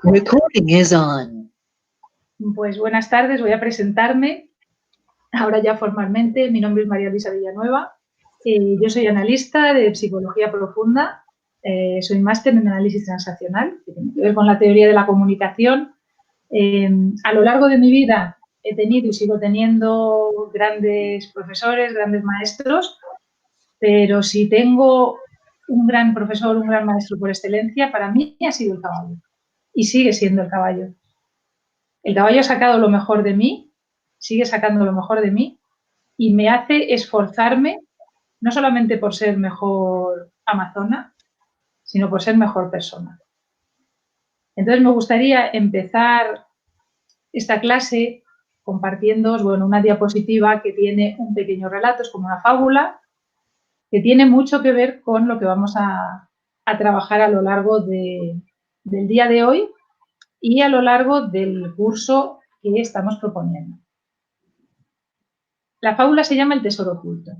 Recording is on. Pues buenas tardes, voy a presentarme ahora ya formalmente. Mi nombre es María Luisa Villanueva. Yo soy analista de psicología profunda. Soy máster en análisis transaccional, que tiene que ver con la teoría de la comunicación. A lo largo de mi vida he tenido y sigo teniendo grandes profesores, grandes maestros, pero si tengo un gran profesor, un gran maestro por excelencia, para mí ha sido el caballo y sigue siendo el caballo. El caballo ha sacado lo mejor de mí, sigue sacando lo mejor de mí y me hace esforzarme no solamente por ser mejor amazona, sino por ser mejor persona. Entonces me gustaría empezar esta clase compartiéndoos una diapositiva que tiene un pequeño relato, es como una fábula, que tiene mucho que ver con lo que vamos a trabajar a lo largo del día de hoy y a lo largo del curso que estamos proponiendo. La fábula se llama El tesoro oculto.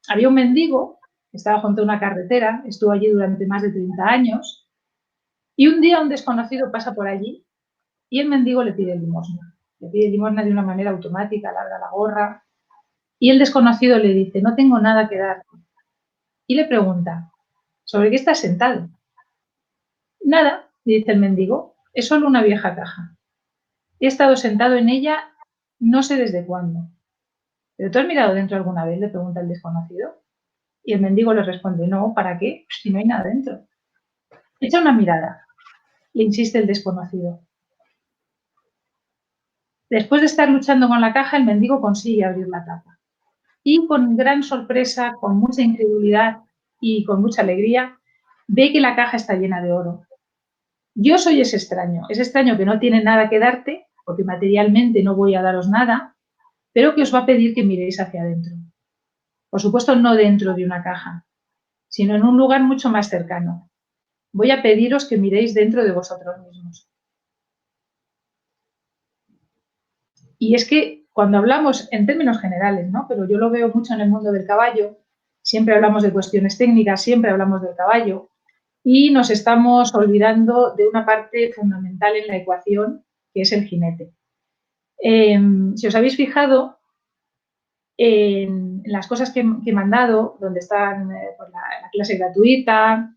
Había un mendigo que estaba junto a una carretera, estuvo allí durante más de 30 años, y un día un desconocido pasa por allí y el mendigo le pide limosna. Le pide limosna de una manera automática, larga la gorra, y el desconocido le dice: no tengo nada que darte. Y le pregunta: ¿sobre qué estás sentado? Nada, dice el mendigo, es solo una vieja caja. He estado sentado en ella no sé desde cuándo. ¿Pero tú has mirado dentro alguna vez?, le pregunta el desconocido. Y el mendigo le responde: no, ¿para qué? Si no hay nada dentro. Echa una mirada, le insiste el desconocido. Después de estar luchando con la caja, el mendigo consigue abrir la tapa. Y con gran sorpresa, con mucha incredulidad y con mucha alegría, ve que la caja está llena de oro. Yo soy ese extraño que no tiene nada que darte, porque materialmente no voy a daros nada, pero que os va a pedir que miréis hacia adentro. Por supuesto, no dentro de una caja, sino en un lugar mucho más cercano. Voy a pediros que miréis dentro de vosotros mismos. Y es que cuando hablamos en términos generales, ¿no?, pero yo lo veo mucho en el mundo del caballo, siempre hablamos de cuestiones técnicas, siempre hablamos del caballo, y nos estamos olvidando de una parte fundamental en la ecuación, que es el jinete. Si os habéis fijado en las cosas que he mandado, donde están la clase gratuita,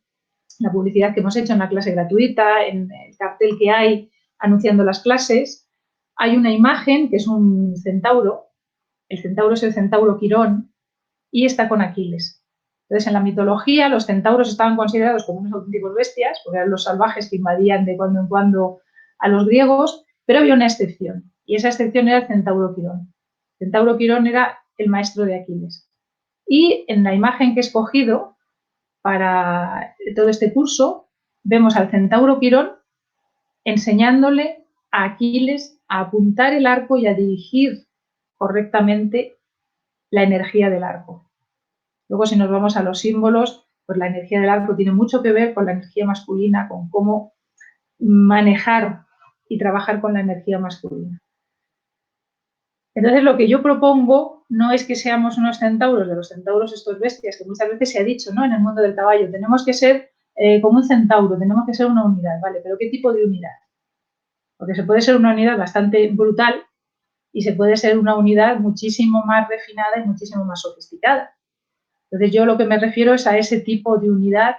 la publicidad que hemos hecho en la clase gratuita, en el cartel que hay anunciando las clases, hay una imagen que es un centauro. El centauro es el centauro Quirón y está con Aquiles. Entonces, en la mitología, los centauros estaban considerados como unos auténticos bestias, porque eran los salvajes que invadían de cuando en cuando a los griegos, pero había una excepción, y esa excepción era el centauro Quirón. El centauro Quirón era el maestro de Aquiles. Y en la imagen que he escogido para todo este curso, vemos al centauro Quirón enseñándole a Aquiles a apuntar el arco y a dirigir correctamente la energía del arco. Luego, si nos vamos a los símbolos, pues la energía del arco tiene mucho que ver con la energía masculina, con cómo manejar y trabajar con la energía masculina. Entonces, lo que yo propongo no es que seamos unos centauros, de los centauros estos bestias, que muchas veces se ha dicho, ¿no?, en el mundo del caballo, tenemos que ser como un centauro, tenemos que ser una unidad, ¿vale? ¿Pero qué tipo de unidad? Porque se puede ser una unidad bastante brutal y se puede ser una unidad muchísimo más refinada y muchísimo más sofisticada. Entonces, yo lo que me refiero es a ese tipo de unidad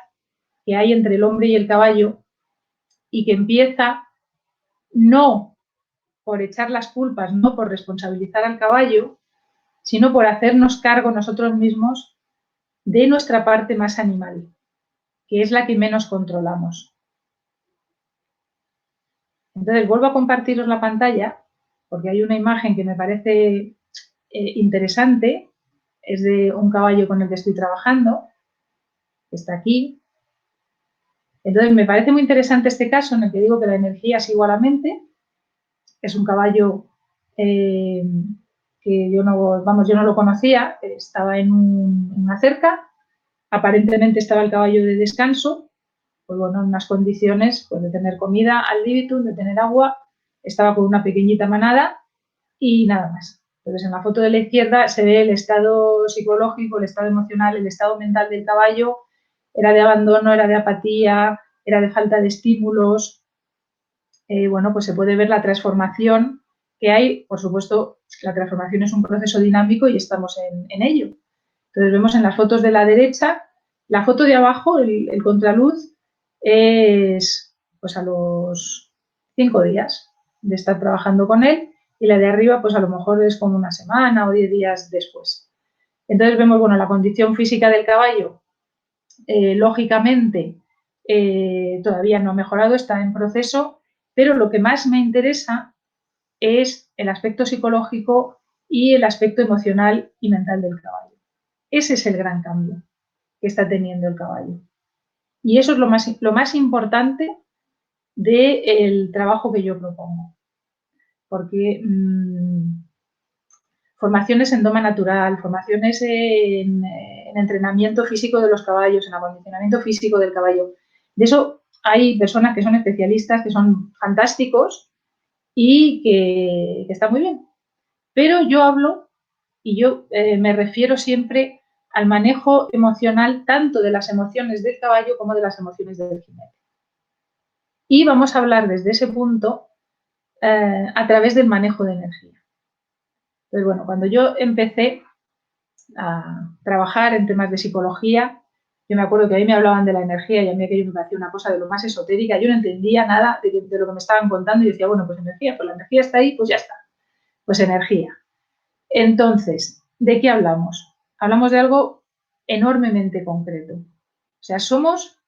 que hay entre el hombre y el caballo y que empieza no por echar las culpas, no por responsabilizar al caballo, sino por hacernos cargo nosotros mismos de nuestra parte más animal, que es la que menos controlamos. Entonces, vuelvo a compartiros la pantalla porque hay una imagen que me parece interesante, es de un caballo con el que estoy trabajando, que está aquí. Entonces, me parece muy interesante este caso en el que digo que la energía es igual a mente. Es un caballo que yo no lo conocía, estaba en una cerca, aparentemente estaba el caballo de descanso, pues bueno, en unas condiciones pues, de tener comida al libitum, de tener agua, estaba con una pequeñita manada y nada más. Entonces, en la foto de la izquierda se ve el estado psicológico, el estado emocional, el estado mental del caballo. Era de abandono, era de apatía, era de falta de estímulos. bueno, pues se puede ver la transformación que hay. Por supuesto, la transformación es un proceso dinámico y estamos en ello. Entonces vemos en las fotos de la derecha, la foto de abajo, el contraluz, es pues a los 5 días de estar trabajando con él, y la de arriba pues a lo mejor es como una semana o 10 días después. Entonces vemos, bueno, la condición física del caballo, lógicamente, todavía no ha mejorado, está en proceso, pero lo que más me interesa es el aspecto psicológico y el aspecto emocional y mental del caballo. Ese es el gran cambio que está teniendo el caballo. Y eso es lo más importante del trabajo que yo propongo. Porque formaciones en doma natural, formaciones en entrenamiento físico de los caballos, en acondicionamiento físico del caballo. De eso hay personas que son especialistas, que son fantásticos y que está muy bien. Pero yo hablo y yo me refiero siempre al manejo emocional tanto de las emociones del caballo como de las emociones del jinete. Y vamos a hablar desde ese punto a través del manejo de energía. Entonces, bueno, cuando yo empecé a trabajar en temas de psicología, yo me acuerdo que a mí me hablaban de la energía y a mí aquello me parecía una cosa de lo más esotérica. Yo no entendía nada de lo que me estaban contando y decía, bueno, pues energía, pues la energía está ahí, pues ya está. Pues energía. Entonces, ¿de qué hablamos? Hablamos de algo enormemente concreto. O sea, somos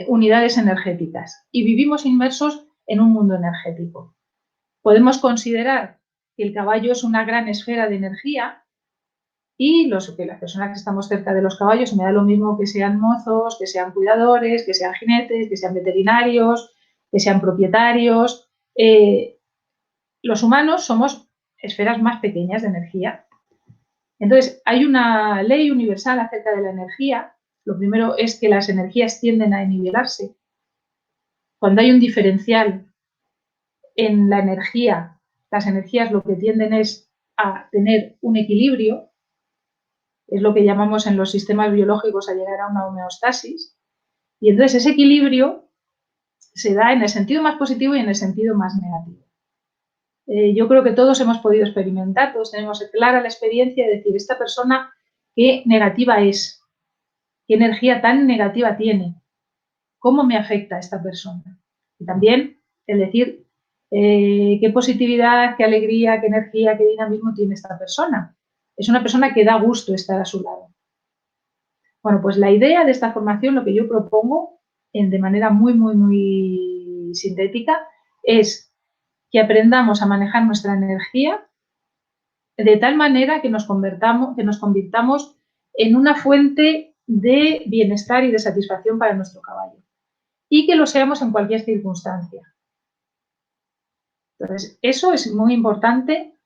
unidades energéticas y vivimos inmersos en un mundo energético. Podemos considerar que el caballo es una gran esfera de energía y las personas que estamos cerca de los caballos, me da lo mismo que sean mozos, que sean cuidadores, que sean jinetes, que sean veterinarios, que sean propietarios. Los humanos somos esferas más pequeñas de energía. Entonces, hay una ley universal acerca de la energía. Lo primero es que las energías tienden a nivelarse. Cuando hay un diferencial en la energía, las energías lo que tienden es a tener un equilibrio, es lo que llamamos en los sistemas biológicos a llegar a una homeostasis, y entonces ese equilibrio se da en el sentido más positivo y en el sentido más negativo. Yo creo que todos hemos podido experimentar, todos tenemos clara la experiencia de decir, esta persona qué negativa es, qué energía tan negativa tiene, cómo me afecta a esta persona. Y también el decir qué positividad, qué alegría, qué energía, qué dinamismo tiene esta persona. Es una persona que da gusto estar a su lado. Bueno, pues la idea de esta formación, lo que yo propongo de manera muy sintética, es que aprendamos a manejar nuestra energía de tal manera que nos convirtamos en una fuente de bienestar y de satisfacción para nuestro caballo y que lo seamos en cualquier circunstancia. Entonces, eso es muy importante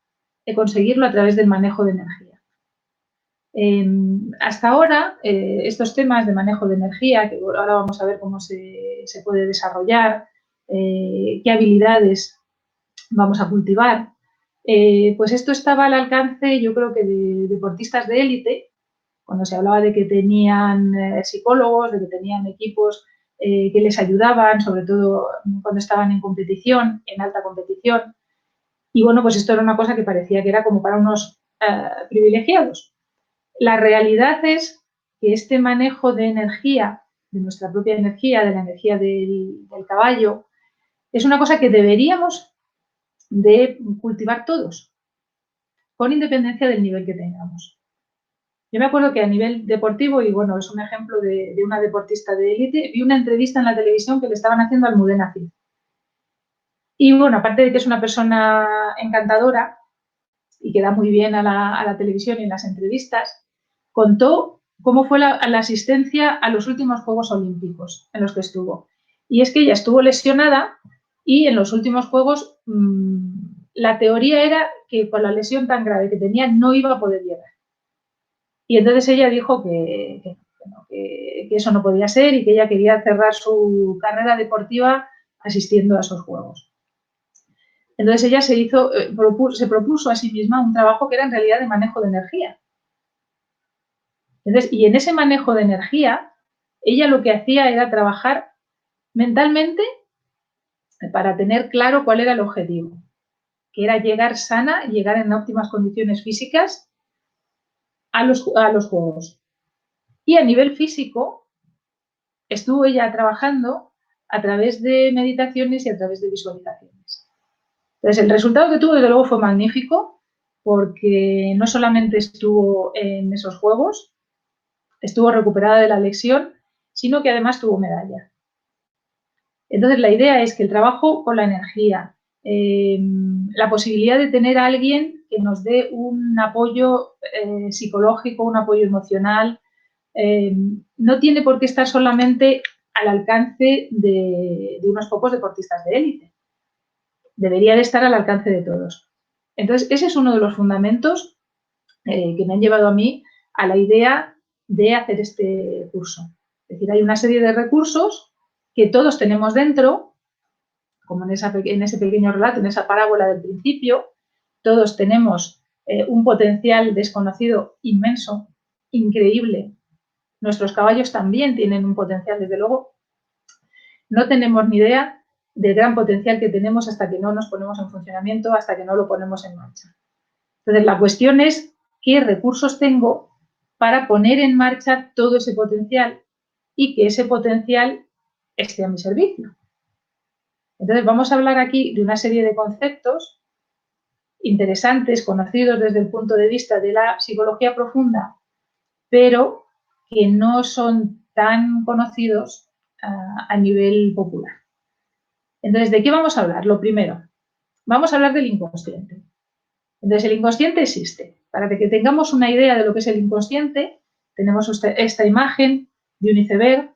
conseguirlo a través del manejo de energía. Hasta ahora, estos temas de manejo de energía, que ahora vamos a ver cómo se puede desarrollar, qué habilidades vamos a cultivar, pues esto estaba al alcance, yo creo que de deportistas de élite, cuando se hablaba de que tenían psicólogos, de que tenían equipos que les ayudaban, sobre todo cuando estaban en competición, en alta competición. Y bueno, pues esto era una cosa que parecía que era como para unos privilegiados. La realidad es que este manejo de energía, de nuestra propia energía, de la energía del caballo, es una cosa que deberíamos de cultivar todos, con independencia del nivel que tengamos. Yo me acuerdo que a nivel deportivo, y bueno, es un ejemplo de una deportista de élite, vi una entrevista en la televisión que le estaban haciendo a Almudena Cid. Y bueno, aparte de que es una persona encantadora y que da muy bien a la televisión y en las entrevistas, contó cómo fue la asistencia a los últimos Juegos Olímpicos en los que estuvo. Y es que ella estuvo lesionada y en los últimos Juegos la teoría era que con la lesión tan grave que tenía no iba a poder llegar. Y entonces ella dijo que eso no podía ser y que ella quería cerrar su carrera deportiva asistiendo a esos Juegos. Entonces ella se propuso a sí misma un trabajo que era en realidad de manejo de energía. Entonces, y en ese manejo de energía, ella lo que hacía era trabajar mentalmente para tener claro cuál era el objetivo, que era llegar sana, llegar en óptimas condiciones físicas a los juegos. Y a nivel físico, estuvo ella trabajando a través de meditaciones y a través de visualizaciones. Entonces, el resultado que tuvo, desde luego, fue magnífico, porque no solamente estuvo en esos juegos, estuvo recuperada de la lesión, sino que además tuvo medalla. Entonces, la idea es que el trabajo con la energía, la posibilidad de tener a alguien que nos dé un apoyo psicológico, un apoyo emocional, no tiene por qué estar solamente al alcance de unos pocos deportistas de élite. Debería de estar al alcance de todos. Entonces, ese es uno de los fundamentos que me han llevado a mí a la idea de hacer este curso. Es decir, hay una serie de recursos que todos tenemos dentro, como en ese pequeño relato, en esa parábola del principio, todos tenemos un potencial desconocido inmenso, increíble. Nuestros caballos también tienen un potencial, desde luego. No tenemos ni idea del gran potencial que tenemos hasta que no nos ponemos en funcionamiento, hasta que no lo ponemos en marcha. Entonces, la cuestión es qué recursos tengo para poner en marcha todo ese potencial y que ese potencial esté a mi servicio. Entonces, vamos a hablar aquí de una serie de conceptos interesantes, conocidos desde el punto de vista de la psicología profunda, pero que no son tan conocidos a nivel popular. Entonces, ¿de qué vamos a hablar? Lo primero, vamos a hablar del inconsciente. Entonces, el inconsciente existe. Para que tengamos una idea de lo que es el inconsciente, tenemos esta imagen de un iceberg.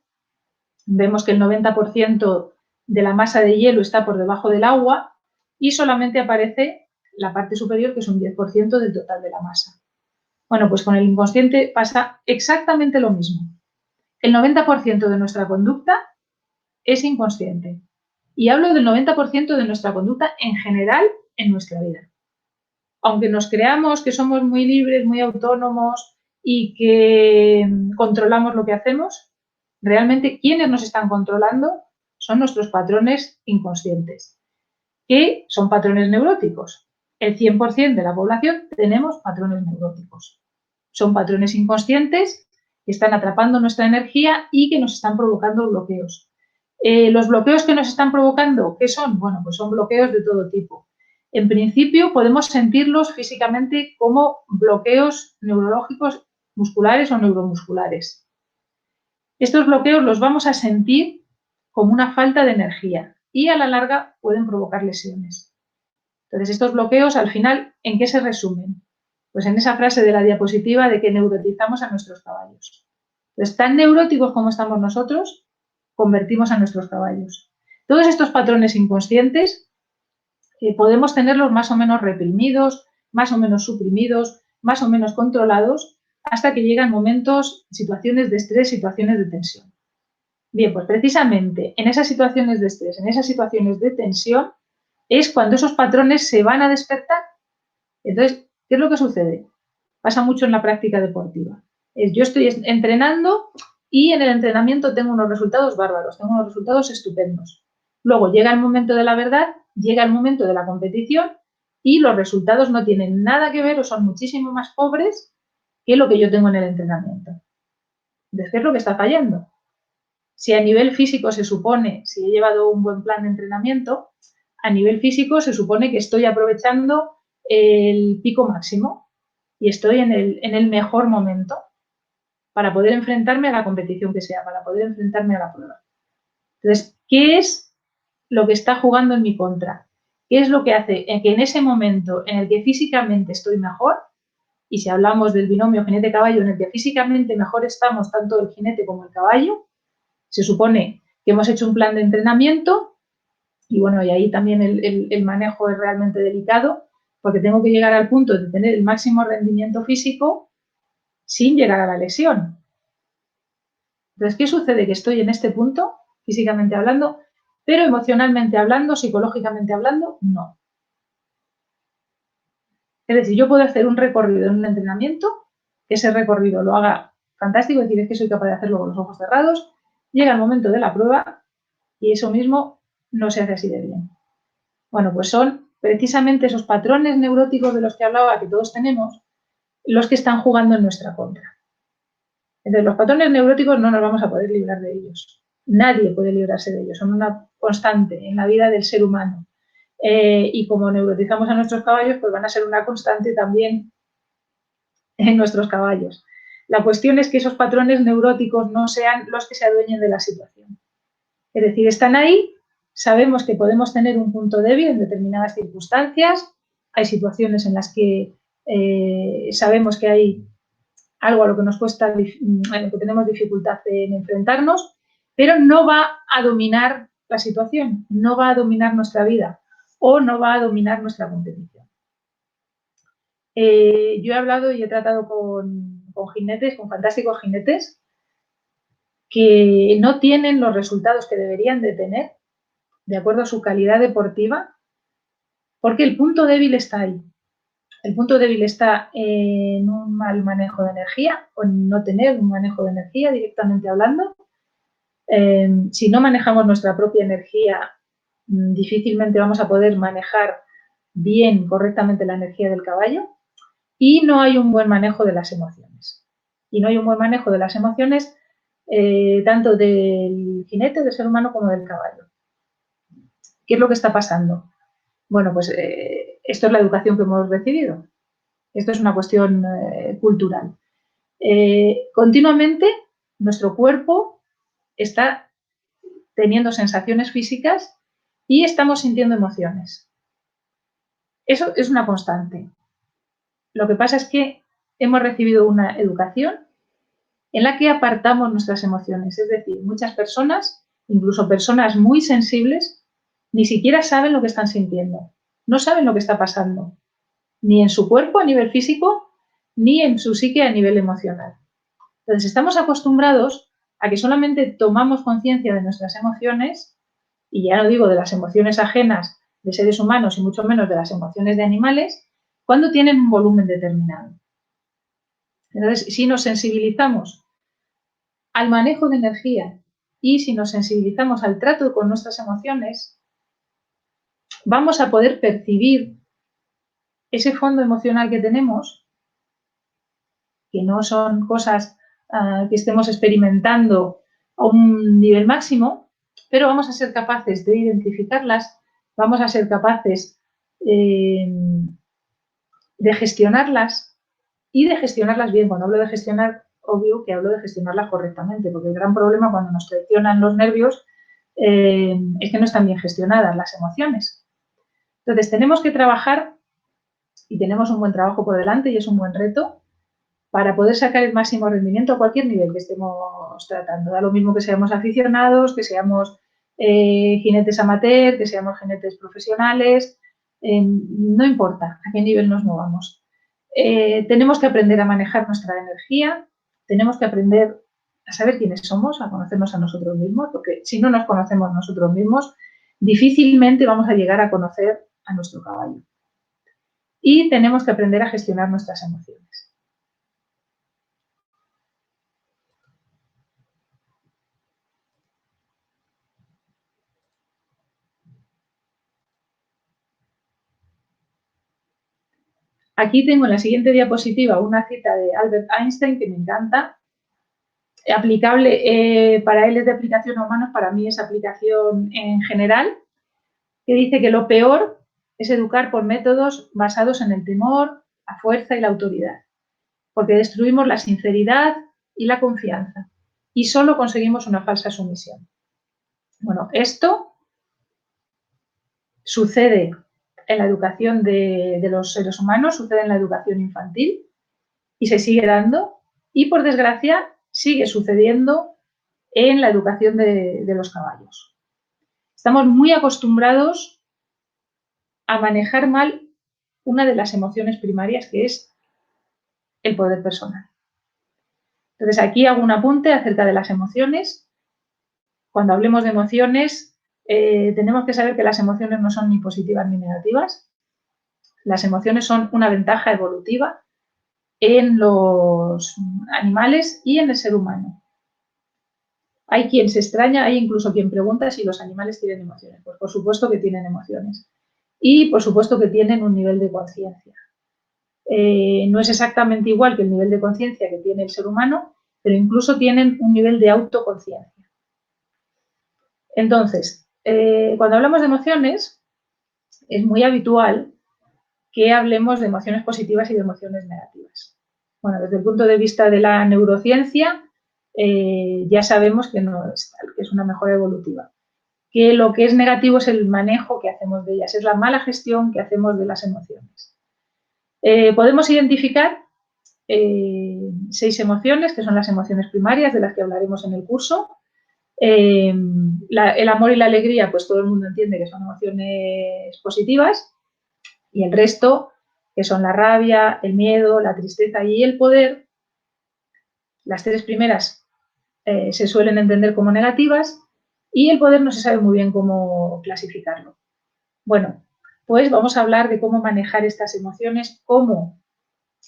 Vemos que el 90% de la masa de hielo está por debajo del agua y solamente aparece la parte superior, que es un 10% del total de la masa. Bueno, pues con el inconsciente pasa exactamente lo mismo. El 90% de nuestra conducta es inconsciente. Y hablo del 90% de nuestra conducta en general en nuestra vida. Aunque nos creamos que somos muy libres, muy autónomos y que controlamos lo que hacemos, realmente quienes nos están controlando son nuestros patrones inconscientes, que son patrones neuróticos. El 100% de la población tenemos patrones neuróticos. Son patrones inconscientes que están atrapando nuestra energía y que nos están provocando bloqueos. Los bloqueos que nos están provocando, ¿qué son? Bueno, pues son bloqueos de todo tipo. En principio, podemos sentirlos físicamente como bloqueos neurológicos musculares o neuromusculares. Estos bloqueos los vamos a sentir como una falta de energía y a la larga pueden provocar lesiones. Entonces, estos bloqueos, al final, ¿en qué se resumen? Pues en esa frase de la diapositiva de que neurotizamos a nuestros caballos. Entonces, tan neuróticos como estamos nosotros, convertimos a nuestros caballos. Todos estos patrones inconscientes podemos tenerlos más o menos reprimidos, más o menos suprimidos, más o menos controlados, hasta que llegan momentos, situaciones de estrés, situaciones de tensión. Bien, pues precisamente en esas situaciones de estrés, en esas situaciones de tensión, es cuando esos patrones se van a despertar. Entonces, ¿qué es lo que sucede? Pasa mucho en la práctica deportiva. Yo estoy entrenando y en el entrenamiento tengo unos resultados bárbaros, tengo unos resultados estupendos. Luego llega el momento de la verdad, llega el momento de la competición y los resultados no tienen nada que ver o son muchísimo más pobres que lo que yo tengo en el entrenamiento. Entonces, ¿qué es lo que está fallando? Si a nivel físico se supone, si he llevado un buen plan de entrenamiento, a nivel físico se supone que estoy aprovechando el pico máximo y estoy en el mejor momento para poder enfrentarme a la competición que sea, para poder enfrentarme a la prueba. Entonces, ¿qué es lo que está jugando en mi contra? ¿Qué es lo que hace que en ese momento en el que físicamente estoy mejor, y si hablamos del binomio jinete-caballo, en el que físicamente mejor estamos tanto el jinete como el caballo, se supone que hemos hecho un plan de entrenamiento y bueno, y ahí también el manejo es realmente delicado porque tengo que llegar al punto de tener el máximo rendimiento físico sin llegar a la lesión. Entonces, ¿qué sucede? Que estoy en este punto, físicamente hablando, pero emocionalmente hablando, psicológicamente hablando, no. Es decir, yo puedo hacer un recorrido en un entrenamiento, que ese recorrido lo haga fantástico, es decir, es que soy capaz de hacerlo con los ojos cerrados, llega el momento de la prueba y eso mismo no se hace así de bien. Bueno, pues son precisamente esos patrones neuróticos de los que hablaba, que todos tenemos, los que están jugando en nuestra contra. Entonces, los patrones neuróticos no nos vamos a poder librar de ellos. Nadie puede librarse de ellos. Son una constante en la vida del ser humano. Y como neurotizamos a nuestros caballos, pues van a ser una constante también en nuestros caballos. La cuestión es que esos patrones neuróticos no sean los que se adueñen de la situación. Es decir, están ahí, sabemos que podemos tener un punto débil en determinadas circunstancias, hay situaciones en las que sabemos que hay algo a lo que nos cuesta, en lo que tenemos dificultad en enfrentarnos, pero no va a dominar la situación, no va a dominar nuestra vida o no va a dominar nuestra competición. Yo he hablado y he tratado con jinetes, con fantásticos jinetes, que no tienen los resultados que deberían de tener, de acuerdo a su calidad deportiva, porque el punto débil está ahí. El punto débil está en un mal manejo de energía o en no tener un manejo de energía directamente hablando. Si no manejamos nuestra propia energía, difícilmente vamos a poder manejar bien, correctamente la energía del caballo. Y no hay un buen manejo de las emociones. Y no hay un buen manejo de las emociones tanto del jinete, del ser humano, como del caballo. ¿Qué es lo que está pasando? Bueno, pues esto es la educación que hemos recibido. Esto es una cuestión cultural. Continuamente nuestro cuerpo está teniendo sensaciones físicas y estamos sintiendo emociones. Eso es una constante. Lo que pasa es que hemos recibido una educación en la que apartamos nuestras emociones. Es decir, muchas personas, incluso personas muy sensibles, ni siquiera saben lo que están sintiendo. No saben lo que está pasando, ni en su cuerpo a nivel físico, ni en su psique a nivel emocional. Entonces, estamos acostumbrados a que solamente tomamos conciencia de nuestras emociones, y ya no digo de las emociones ajenas de seres humanos y mucho menos de las emociones de animales, cuando tienen un volumen determinado. Entonces, si nos sensibilizamos al manejo de energía y si nos sensibilizamos al trato con nuestras emociones, vamos a poder percibir ese fondo emocional que tenemos, que no son cosas que estemos experimentando a un nivel máximo, pero vamos a ser capaces de identificarlas, vamos a ser capaces de gestionarlas y de gestionarlas bien. Cuando hablo de gestionar, obvio que hablo de gestionarlas correctamente, porque el gran problema cuando nos traicionan los nervios es que no están bien gestionadas las emociones. Entonces, tenemos que trabajar y tenemos un buen trabajo por delante y es un buen reto para poder sacar el máximo rendimiento a cualquier nivel que estemos tratando. Da lo mismo que seamos aficionados, que seamos jinetes amateur, que seamos jinetes profesionales, no importa a qué nivel nos movamos. Tenemos que aprender a manejar nuestra energía, tenemos que aprender a saber quiénes somos, a conocernos a nosotros mismos, porque si no nos conocemos nosotros mismos, difícilmente vamos a llegar a conocer a nuestro caballo. Y tenemos que aprender a gestionar nuestras emociones. Aquí tengo en la siguiente diapositiva una cita de Albert Einstein que me encanta. Aplicable, para él es de aplicación a humanos, para mí es aplicación en general, que dice que lo peor es educar por métodos basados en el temor, la fuerza y la autoridad, porque destruimos la sinceridad y la confianza y solo conseguimos una falsa sumisión. Bueno, esto sucede en la educación de los seres humanos, sucede en la educación infantil y se sigue dando y, por desgracia, sigue sucediendo en la educación de los caballos. Estamos muy acostumbrados a manejar mal una de las emociones primarias, que es el poder personal. Entonces, aquí hago un apunte acerca de las emociones. Cuando hablemos de emociones, tenemos que saber que las emociones no son ni positivas ni negativas. Las emociones son una ventaja evolutiva en los animales y en el ser humano. Hay quien se extraña, hay incluso quien pregunta si los animales tienen emociones. Pues por supuesto que tienen emociones. Y por supuesto que tienen un nivel de conciencia. No es exactamente igual que el nivel de conciencia que tiene el ser humano, pero incluso tienen un nivel de autoconciencia. Entonces, cuando hablamos de emociones, es muy habitual que hablemos de emociones positivas y de emociones negativas. Bueno, desde el punto de vista de la neurociencia, ya sabemos que no es tal, que es una mejora evolutiva. Que lo que es negativo es el manejo que hacemos de ellas, es la mala gestión que hacemos de las emociones. Podemos identificar 6 emociones, que son las emociones primarias, de las que hablaremos en el curso. El amor y la alegría, pues todo el mundo entiende que son emociones positivas, y el resto, que son la rabia, el miedo, la tristeza y el poder, las 3 primeras se suelen entender como negativas, y el poder no se sabe muy bien cómo clasificarlo. Bueno, pues vamos a hablar de cómo manejar estas emociones, cómo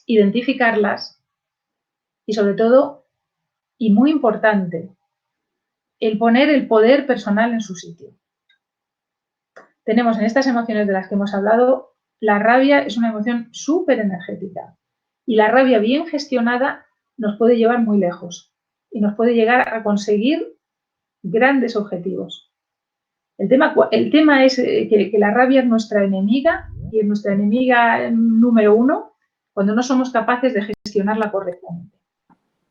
identificarlas y, sobre todo, y muy importante, el poner el poder personal en su sitio. Tenemos en estas emociones de las que hemos hablado, la rabia es una emoción súper energética, y la rabia bien gestionada nos puede llevar muy lejos y nos puede llegar a conseguir grandes objetivos. El tema es que la rabia es nuestra enemiga, y es nuestra enemiga número 1 cuando no somos capaces de gestionarla correctamente.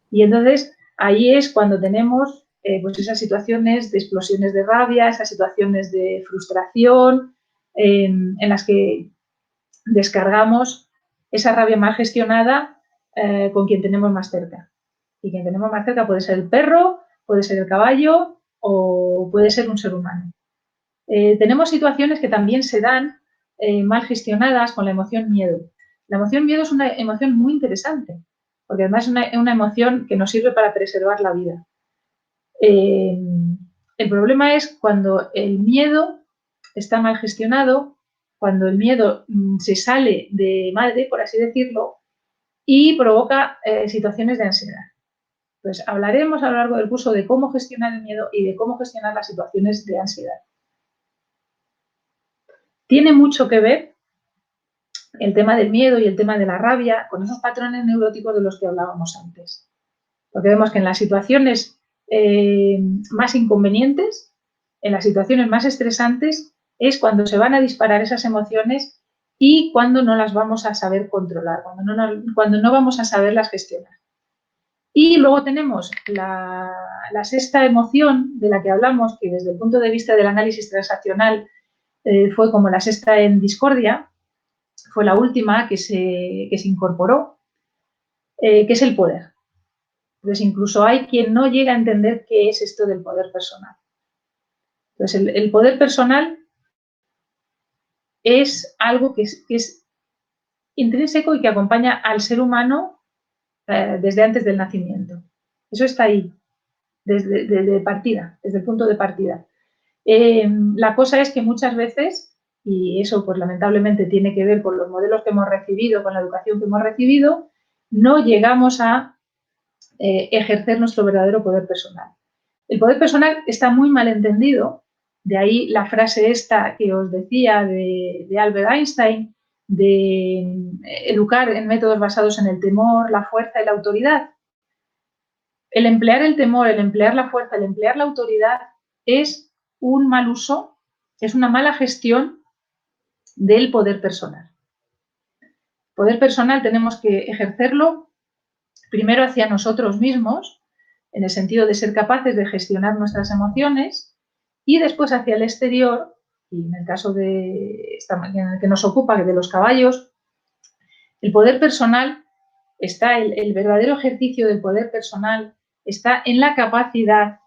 Y entonces ahí es cuando tenemos pues esas situaciones de explosiones de rabia, esas situaciones de frustración en las que descargamos esa rabia mal gestionada con quien tenemos más cerca. Y quien tenemos más cerca puede ser el perro, puede ser el caballo o puede ser un ser humano. Tenemos situaciones que también se dan mal gestionadas con la emoción miedo. La emoción miedo es una emoción muy interesante, porque además es una emoción que nos sirve para preservar la vida. El problema es cuando el miedo está mal gestionado, cuando el miedo se sale de madre, por así decirlo, y provoca situaciones de ansiedad. Pues hablaremos a lo largo del curso de cómo gestionar el miedo y de cómo gestionar las situaciones de ansiedad. Tiene mucho que ver el tema del miedo y el tema de la rabia con esos patrones neuróticos de los que hablábamos antes. Porque vemos que en las situaciones más inconvenientes, en las situaciones más estresantes, es cuando se van a disparar esas emociones y cuando no las vamos a saber controlar, cuando no vamos a saberlas gestionar. Y luego tenemos la 6ª emoción de la que hablamos, que desde el punto de vista del análisis transaccional fue como la 6ª en discordia, fue la última que se incorporó, que es el poder. Entonces, incluso hay quien no llega a entender qué es esto del poder personal. Entonces, el poder personal es algo que es intrínseco y que acompaña al ser humano desde antes del nacimiento. Eso está ahí, desde partida, desde el punto de partida. La cosa es que muchas veces, y eso pues lamentablemente tiene que ver con los modelos que hemos recibido, con la educación que hemos recibido, no llegamos a ejercer nuestro verdadero poder personal. El poder personal está muy mal entendido, de ahí la frase esta que os decía de Albert Einstein, de educar en métodos basados en el temor, la fuerza y la autoridad. El emplear el temor, el emplear la fuerza, el emplear la autoridad es un mal uso, es una mala gestión del poder personal. Poder personal tenemos que ejercerlo primero hacia nosotros mismos, en el sentido de ser capaces de gestionar nuestras emociones, y después hacia el exterior, y en el caso de esta máquina que nos ocupa, de los caballos, el poder personal está, el verdadero ejercicio del poder personal está en la capacidad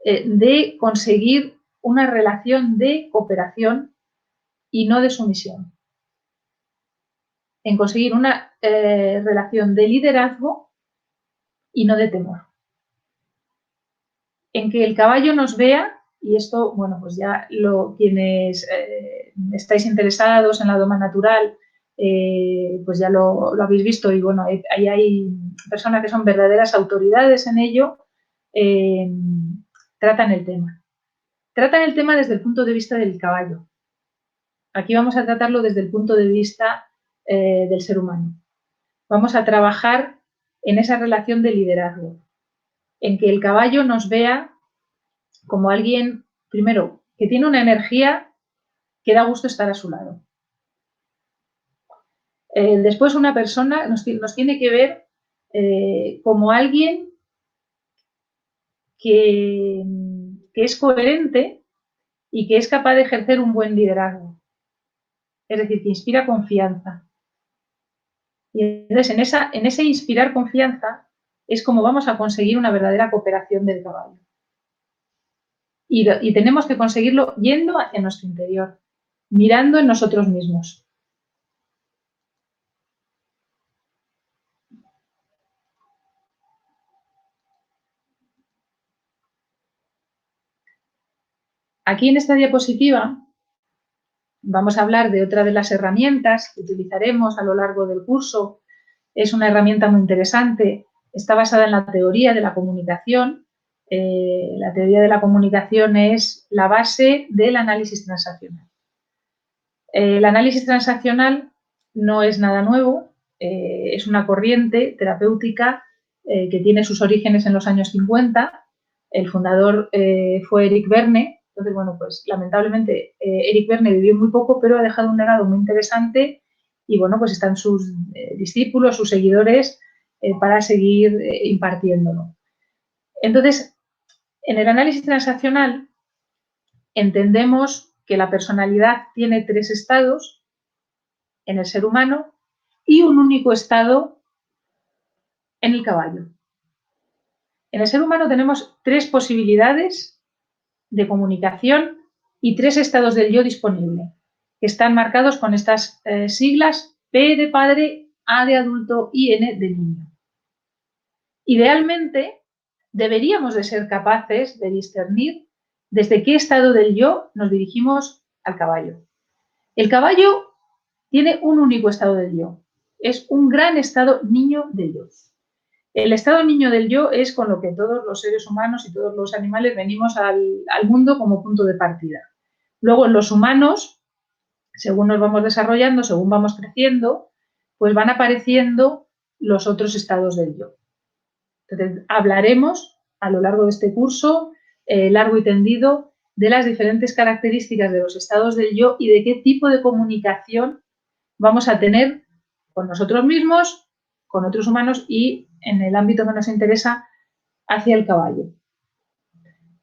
de conseguir una relación de cooperación y no de sumisión. En conseguir una relación de liderazgo y no de temor. En que el caballo nos vea, y esto, bueno, pues ya quienes estáis interesados en la doma natural, pues ya lo habéis visto, y bueno, ahí hay personas que son verdaderas autoridades en ello, tratan el tema. Tratan el tema desde el punto de vista del caballo. Aquí vamos a tratarlo desde el punto de vista del ser humano. Vamos a trabajar en esa relación de liderazgo, en que el caballo nos vea como alguien, primero, que tiene una energía que da gusto estar a su lado. Después una persona nos tiene que ver como alguien que es coherente y que es capaz de ejercer un buen liderazgo. Es decir, que inspira confianza. Y entonces en ese inspirar confianza es como vamos a conseguir una verdadera cooperación del caballo. Y tenemos que conseguirlo yendo hacia nuestro interior, mirando en nosotros mismos. Aquí en esta diapositiva vamos a hablar de otra de las herramientas que utilizaremos a lo largo del curso. Es una herramienta muy interesante, está basada en la teoría de la comunicación. La teoría de la comunicación es la base del análisis transaccional. El análisis transaccional no es nada nuevo, es una corriente terapéutica que tiene sus orígenes en los años 50. El fundador fue Eric Berne. Entonces, bueno, pues lamentablemente Eric Berne vivió muy poco, pero ha dejado un legado muy interesante y, bueno, pues están sus discípulos, sus seguidores para seguir impartiéndolo. Entonces, en el análisis transaccional entendemos que la personalidad tiene 3 estados en el ser humano y un único estado en el caballo. En el ser humano tenemos 3 posibilidades de comunicación y 3 estados del yo disponible, que están marcados con estas siglas: P de padre, A de adulto y N de niño. Idealmente, deberíamos de ser capaces de discernir desde qué estado del yo nos dirigimos al caballo. El caballo tiene un único estado del yo. Es un gran estado niño del yo. El estado niño del yo es con lo que todos los seres humanos y todos los animales venimos al mundo como punto de partida. Luego, en los humanos, según nos vamos desarrollando, según vamos creciendo, pues van apareciendo los otros estados del yo. Entonces, hablaremos a lo largo de este curso, largo y tendido, de las diferentes características de los estados del yo y de qué tipo de comunicación vamos a tener con nosotros mismos, con otros humanos y, en el ámbito que nos interesa, hacia el caballo.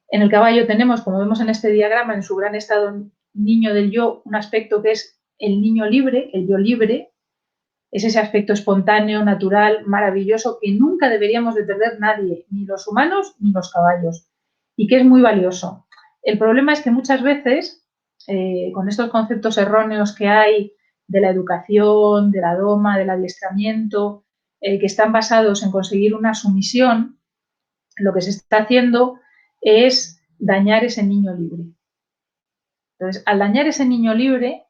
En el caballo tenemos, como vemos en este diagrama, en su gran estado niño del yo, un aspecto que es el niño libre, el yo libre. Es ese aspecto espontáneo, natural, maravilloso, que nunca deberíamos de perder nadie, ni los humanos ni los caballos, y que es muy valioso. El problema es que muchas veces, con estos conceptos erróneos que hay de la educación, de la doma, del adiestramiento, que están basados en conseguir una sumisión, lo que se está haciendo es dañar ese niño libre. Entonces, al dañar ese niño libre,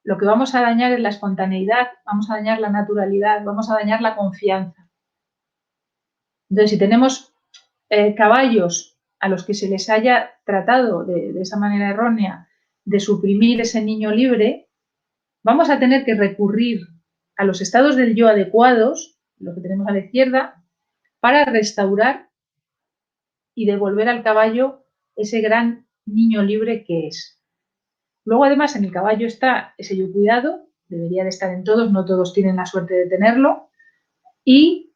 lo que vamos a dañar es la espontaneidad, vamos a dañar la naturalidad, vamos a dañar la confianza. Entonces, si tenemos caballos a los que se les haya tratado de esa manera errónea de suprimir ese niño libre, vamos a tener que recurrir a los estados del yo adecuados, lo que tenemos a la izquierda, para restaurar y devolver al caballo ese gran niño libre que es. Luego, además, en el caballo está ese yo cuidado, debería de estar en todos, no todos tienen la suerte de tenerlo, y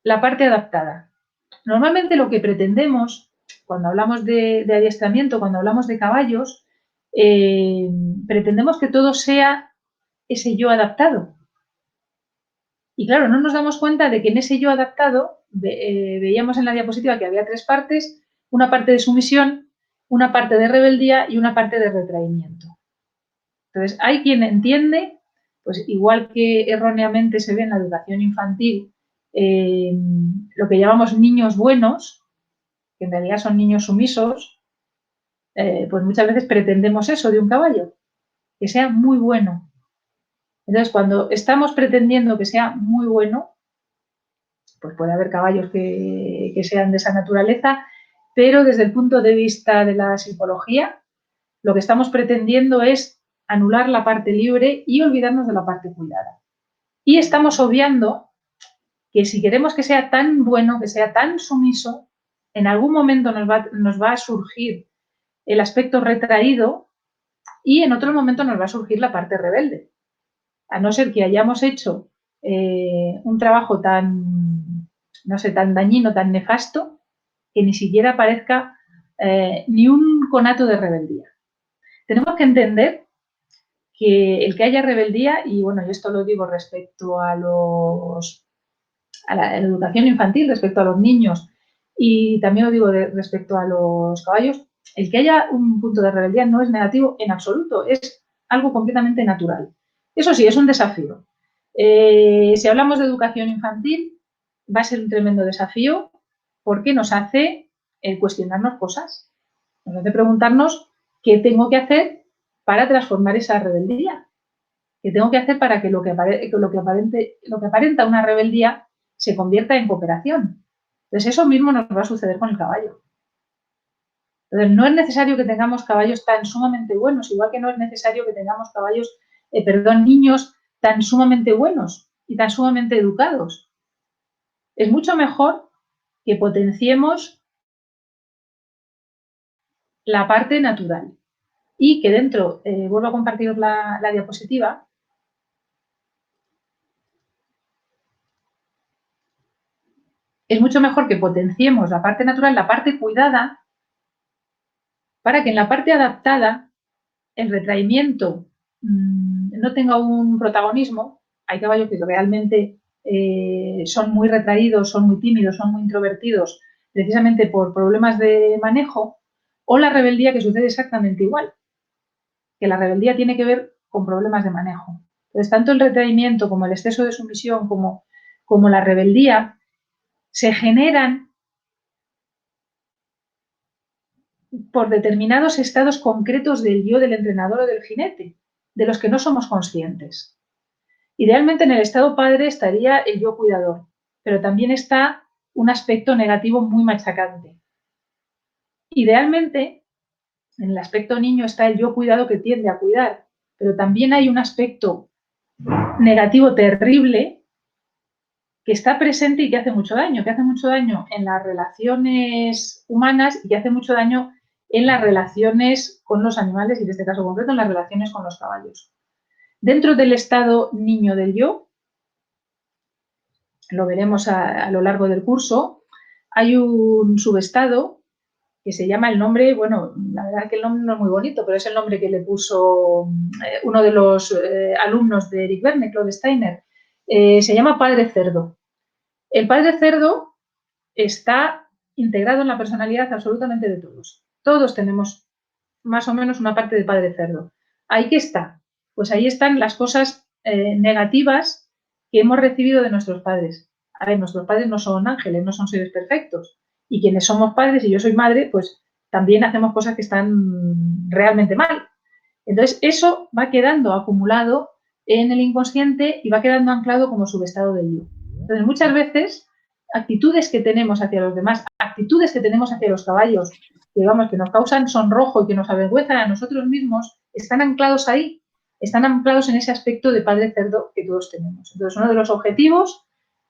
la parte adaptada. Normalmente lo que pretendemos, cuando hablamos de adiestramiento, cuando hablamos de caballos, pretendemos que todo sea ese yo adaptado. Y claro, no nos damos cuenta de que en ese yo adaptado, veíamos en la diapositiva que había 3 partes, una parte de sumisión, una parte de rebeldía y una parte de retraimiento. Entonces, hay quien entiende, pues igual que erróneamente se ve en la educación infantil, lo que llamamos niños buenos, que en realidad son niños sumisos, pues muchas veces pretendemos eso de un caballo, que sea muy bueno. Entonces, cuando estamos pretendiendo que sea muy bueno, pues puede haber caballos que sean de esa naturaleza, pero desde el punto de vista de la psicología, lo que estamos pretendiendo es anular la parte libre y olvidarnos de la parte cuidada. Y estamos obviando que si queremos que sea tan bueno, que sea tan sumiso, en algún momento nos va a surgir el aspecto retraído y en otro momento nos va a surgir la parte rebelde. A no ser que hayamos hecho un trabajo tan, no sé, tan dañino, tan nefasto, que ni siquiera parezca ni un conato de rebeldía. Tenemos que entender que el que haya rebeldía, y bueno, y esto lo digo respecto a la educación infantil, respecto a los niños, y también lo digo respecto a los caballos, el que haya un punto de rebeldía no es negativo en absoluto, es algo completamente natural. Eso sí, es un desafío. Si hablamos de educación infantil, va a ser un tremendo desafío porque nos hace cuestionarnos cosas, nos hace preguntarnos qué tengo que hacer para transformar esa rebeldía, qué tengo que hacer para que lo que aparenta una rebeldía se convierta en cooperación. Entonces, eso mismo nos va a suceder con el caballo. Entonces, no es necesario que tengamos caballos tan sumamente buenos, igual que no es necesario que tengamos niños tan sumamente buenos y tan sumamente educados. Es mucho mejor que potenciemos la parte natural y que dentro, vuelvo a compartir la diapositiva, es mucho mejor que potenciemos la parte natural, la parte cuidada, para que en la parte adaptada el retraimiento no tenga un protagonismo. Hay caballos que realmente son muy retraídos, son muy tímidos, son muy introvertidos, precisamente por problemas de manejo, o la rebeldía, que sucede exactamente igual, que la rebeldía tiene que ver con problemas de manejo. Entonces, tanto el retraimiento como el exceso de sumisión, como la rebeldía, se generan por determinados estados concretos del yo del entrenador o del jinete, de los que no somos conscientes. Idealmente en el estado padre estaría el yo cuidador, pero también está un aspecto negativo muy machacante. Idealmente, en el aspecto niño está el yo cuidado que tiende a cuidar, pero también hay un aspecto negativo terrible que está presente y que hace mucho daño en las relaciones humanas y que hace mucho daño en las relaciones con los animales y en este caso concreto en las relaciones con los caballos. Dentro del estado niño del yo, lo veremos a lo largo del curso, hay un subestado que se llama el nombre, bueno, la verdad es que el nombre no es muy bonito, pero es el nombre que le puso uno de los alumnos de Eric Berne, Claude Steiner, se llama padre cerdo. El padre cerdo está integrado en la personalidad absolutamente de todos. Todos tenemos más o menos una parte de padre cerdo. ¿Ahí qué está? Pues ahí están las cosas negativas que hemos recibido de nuestros padres. A ver, nuestros padres no son ángeles, no son seres perfectos. Y quienes somos padres, y yo soy madre, pues también hacemos cosas que están realmente mal. Entonces, eso va quedando acumulado en el inconsciente y va quedando anclado como subestado del yo. Entonces, muchas veces, actitudes que tenemos hacia los demás, actitudes que tenemos hacia los caballos, digamos, que nos causan sonrojo y que nos avergüenzan a nosotros mismos, están anclados ahí, están anclados en ese aspecto de padre cerdo que todos tenemos. Entonces, uno de los objetivos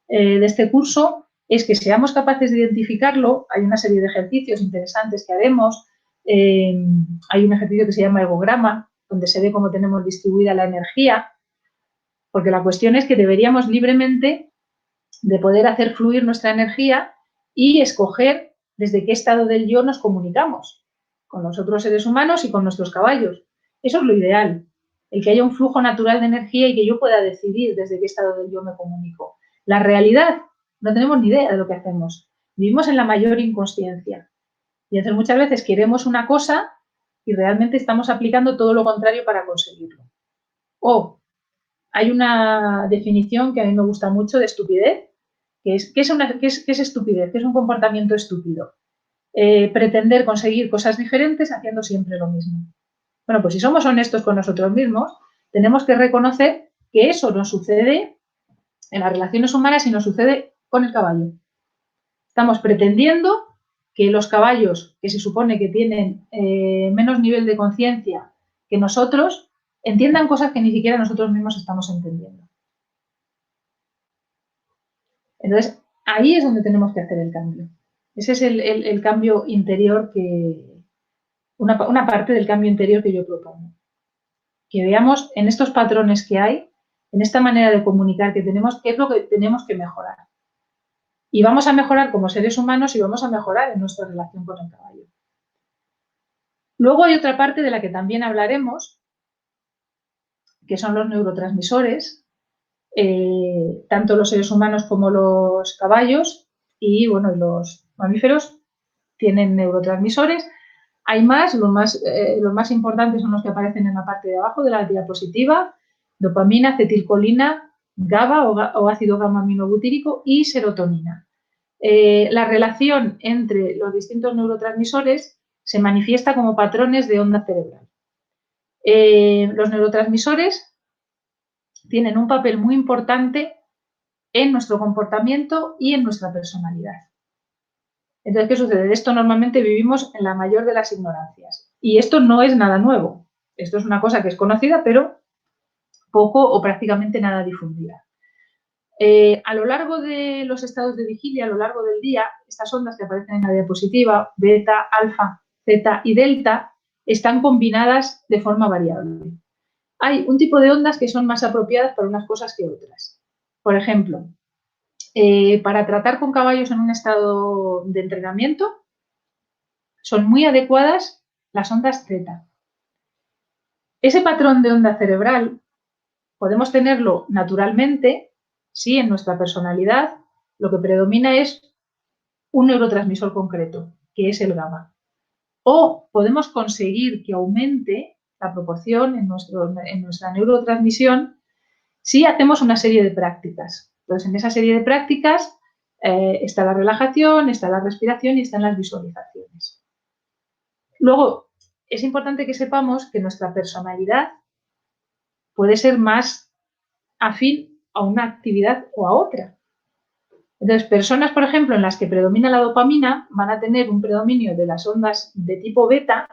de este curso es que seamos capaces de identificarlo. Hay una serie de ejercicios interesantes que haremos. Hay un ejercicio que se llama egograma, donde se ve cómo tenemos distribuida la energía, porque la cuestión es que deberíamos libremente de poder hacer fluir nuestra energía y escoger desde qué estado del yo nos comunicamos con los otros seres humanos y con nuestros caballos. Eso es lo ideal, el que haya un flujo natural de energía y que yo pueda decidir desde qué estado del yo me comunico. La realidad, no tenemos ni idea de lo que hacemos. Vivimos en la mayor inconsciencia. Y entonces muchas veces queremos una cosa y realmente estamos aplicando todo lo contrario para conseguirlo. O hay una definición que a mí me gusta mucho de estupidez, ¿qué es estupidez? ¿Qué es un comportamiento estúpido? Pretender conseguir cosas diferentes haciendo siempre lo mismo. Bueno, pues si somos honestos con nosotros mismos, tenemos que reconocer que eso nos sucede en las relaciones humanas y nos sucede con el caballo. Estamos pretendiendo que los caballos, que se supone que tienen menos nivel de conciencia que nosotros, entiendan cosas que ni siquiera nosotros mismos estamos entendiendo. Entonces, ahí es donde tenemos que hacer el cambio. Ese es el cambio interior una parte del cambio interior que yo propongo. Que veamos en estos patrones que hay, en esta manera de comunicar que tenemos, qué es lo que tenemos que mejorar. Y vamos a mejorar como seres humanos y vamos a mejorar en nuestra relación con el caballo. Luego hay otra parte de la que también hablaremos, que son los neurotransmisores, tanto los seres humanos como los caballos y bueno, los mamíferos tienen neurotransmisores. Hay más, los más importantes son los que aparecen en la parte de abajo de la diapositiva: dopamina, acetilcolina, GABA o ácido gamma-aminobutírico y serotonina. La relación entre los distintos neurotransmisores se manifiesta como patrones de onda cerebral. Los neurotransmisores tienen un papel muy importante en nuestro comportamiento y en nuestra personalidad. Entonces, ¿qué sucede? De esto normalmente vivimos en la mayor de las ignorancias. Y esto no es nada nuevo. Esto es una cosa que es conocida, pero poco o prácticamente nada difundida. A lo largo de los estados de vigilia, a lo largo del día, estas ondas que aparecen en la diapositiva, beta, alfa, zeta y delta, están combinadas de forma variable. Hay un tipo de ondas que son más apropiadas para unas cosas que otras. Por ejemplo, para tratar con caballos en un estado de entrenamiento, son muy adecuadas las ondas zeta. Ese patrón de onda cerebral podemos tenerlo naturalmente si en nuestra personalidad lo que predomina es un neurotransmisor concreto, que es el GABA. O podemos conseguir que aumente la proporción en nuestra neurotransmisión si hacemos una serie de prácticas. Entonces, en esa serie de prácticas está la relajación, está la respiración y están las visualizaciones. Luego, es importante que sepamos que nuestra personalidad puede ser más afín a una actividad o a otra. Entonces, personas, por ejemplo, en las que predomina la dopamina van a tener un predominio de las ondas de tipo beta,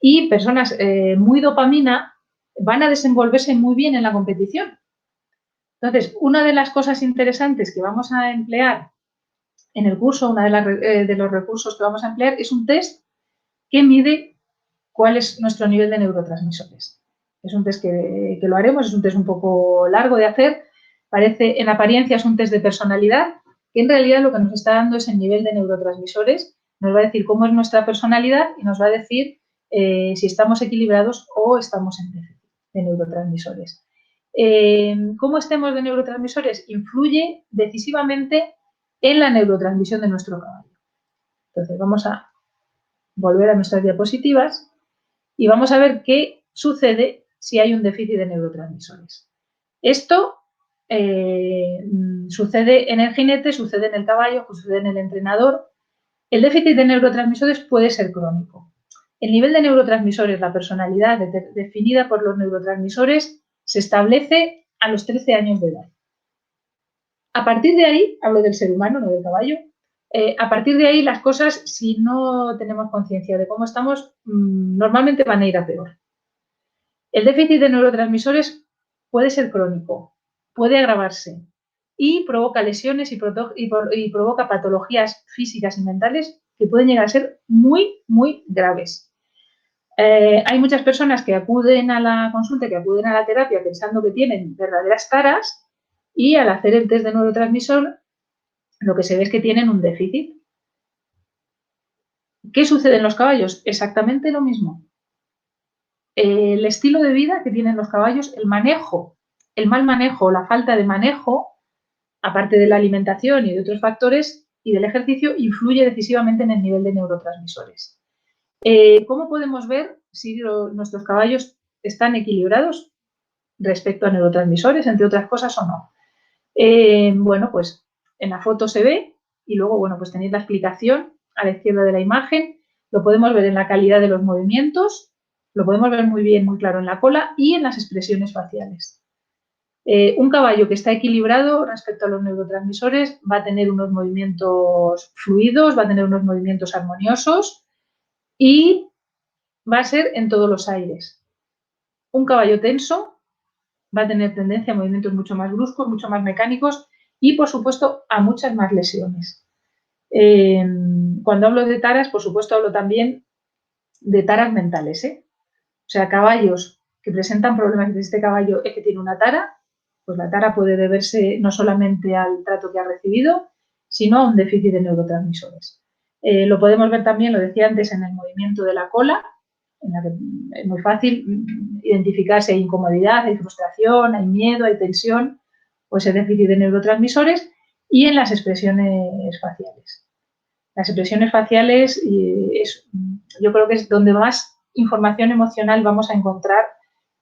y personas muy dopamina van a desenvolverse muy bien en la competición. Entonces, una de las cosas interesantes que vamos a emplear en el curso, uno de los recursos que vamos a emplear es un test que mide cuál es nuestro nivel de neurotransmisores. Es un test que lo haremos, es un test un poco largo de hacer, parece en apariencia es un test de personalidad, que en realidad lo que nos está dando es el nivel de neurotransmisores, nos va a decir cómo es nuestra personalidad y nos va a decir si estamos equilibrados o estamos en déficit de neurotransmisores. Cómo estemos de neurotransmisores influye decisivamente en la neurotransmisión de nuestro caballo. Entonces vamos a volver a nuestras diapositivas y vamos a ver qué sucede si hay un déficit de neurotransmisores. Esto sucede en el jinete, sucede en el caballo, sucede en el entrenador. El déficit de neurotransmisores puede ser crónico. El nivel de neurotransmisores, la personalidad definida por los neurotransmisores, se establece a los 13 años de edad. A partir de ahí, hablo del ser humano, no del caballo, a partir de ahí las cosas, si no tenemos conciencia de cómo estamos, normalmente van a ir a peor. El déficit de neurotransmisores puede ser crónico, puede agravarse y provoca lesiones y provoca patologías físicas y mentales que pueden llegar a ser muy, muy graves. Hay muchas personas que acuden a la consulta, que acuden a la terapia pensando que tienen verdaderas taras y al hacer el test de neurotransmisor lo que se ve es que tienen un déficit. ¿Qué sucede en los caballos? Exactamente lo mismo. El estilo de vida que tienen los caballos, el manejo, el mal manejo, la falta de manejo, aparte de la alimentación y de otros factores y del ejercicio, influye decisivamente en el nivel de neurotransmisores. ¿Cómo podemos ver si nuestros caballos están equilibrados respecto a neurotransmisores, entre otras cosas, o no? Bueno, pues en la foto se ve y luego, bueno, pues tenéis la explicación a la izquierda de la imagen. Lo podemos ver en la calidad de los movimientos, lo podemos ver muy bien, muy claro en la cola y en las expresiones faciales. Un caballo que está equilibrado respecto a los neurotransmisores va a tener unos movimientos fluidos, va a tener unos movimientos armoniosos y va a ser en todos los aires. Un caballo tenso va a tener tendencia a movimientos mucho más bruscos, mucho más mecánicos y, por supuesto, a muchas más lesiones. Cuando hablo de taras, por supuesto, hablo también de taras mentales, ¿eh? O sea, caballos que presentan problemas de este caballo es que tiene una tara, pues la tara puede deberse no solamente al trato que ha recibido, sino a un déficit de neurotransmisores. Lo podemos ver también, lo decía antes, en el movimiento de la cola, en la que es muy fácil identificar si hay incomodidad, hay frustración, hay miedo, hay tensión, pues el déficit de neurotransmisores, y en las expresiones faciales. Las expresiones faciales yo creo que es donde más información emocional vamos a encontrar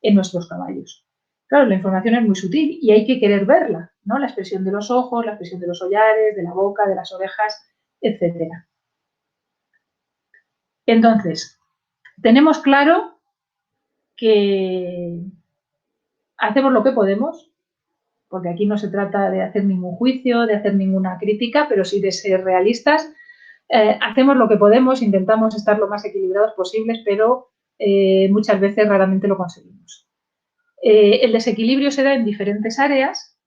en nuestros caballos. Claro, la información es muy sutil y hay que querer verla, ¿no? La expresión de los ojos, la expresión de los hollares, de la boca, de las orejas, etc. Entonces, tenemos claro que hacemos lo que podemos, porque aquí no se trata de hacer ningún juicio, de hacer ninguna crítica, pero sí de ser realistas. Hacemos lo que podemos, intentamos estar lo más equilibrados posibles, pero muchas veces raramente lo conseguimos. El desequilibrio se da en diferentes áreas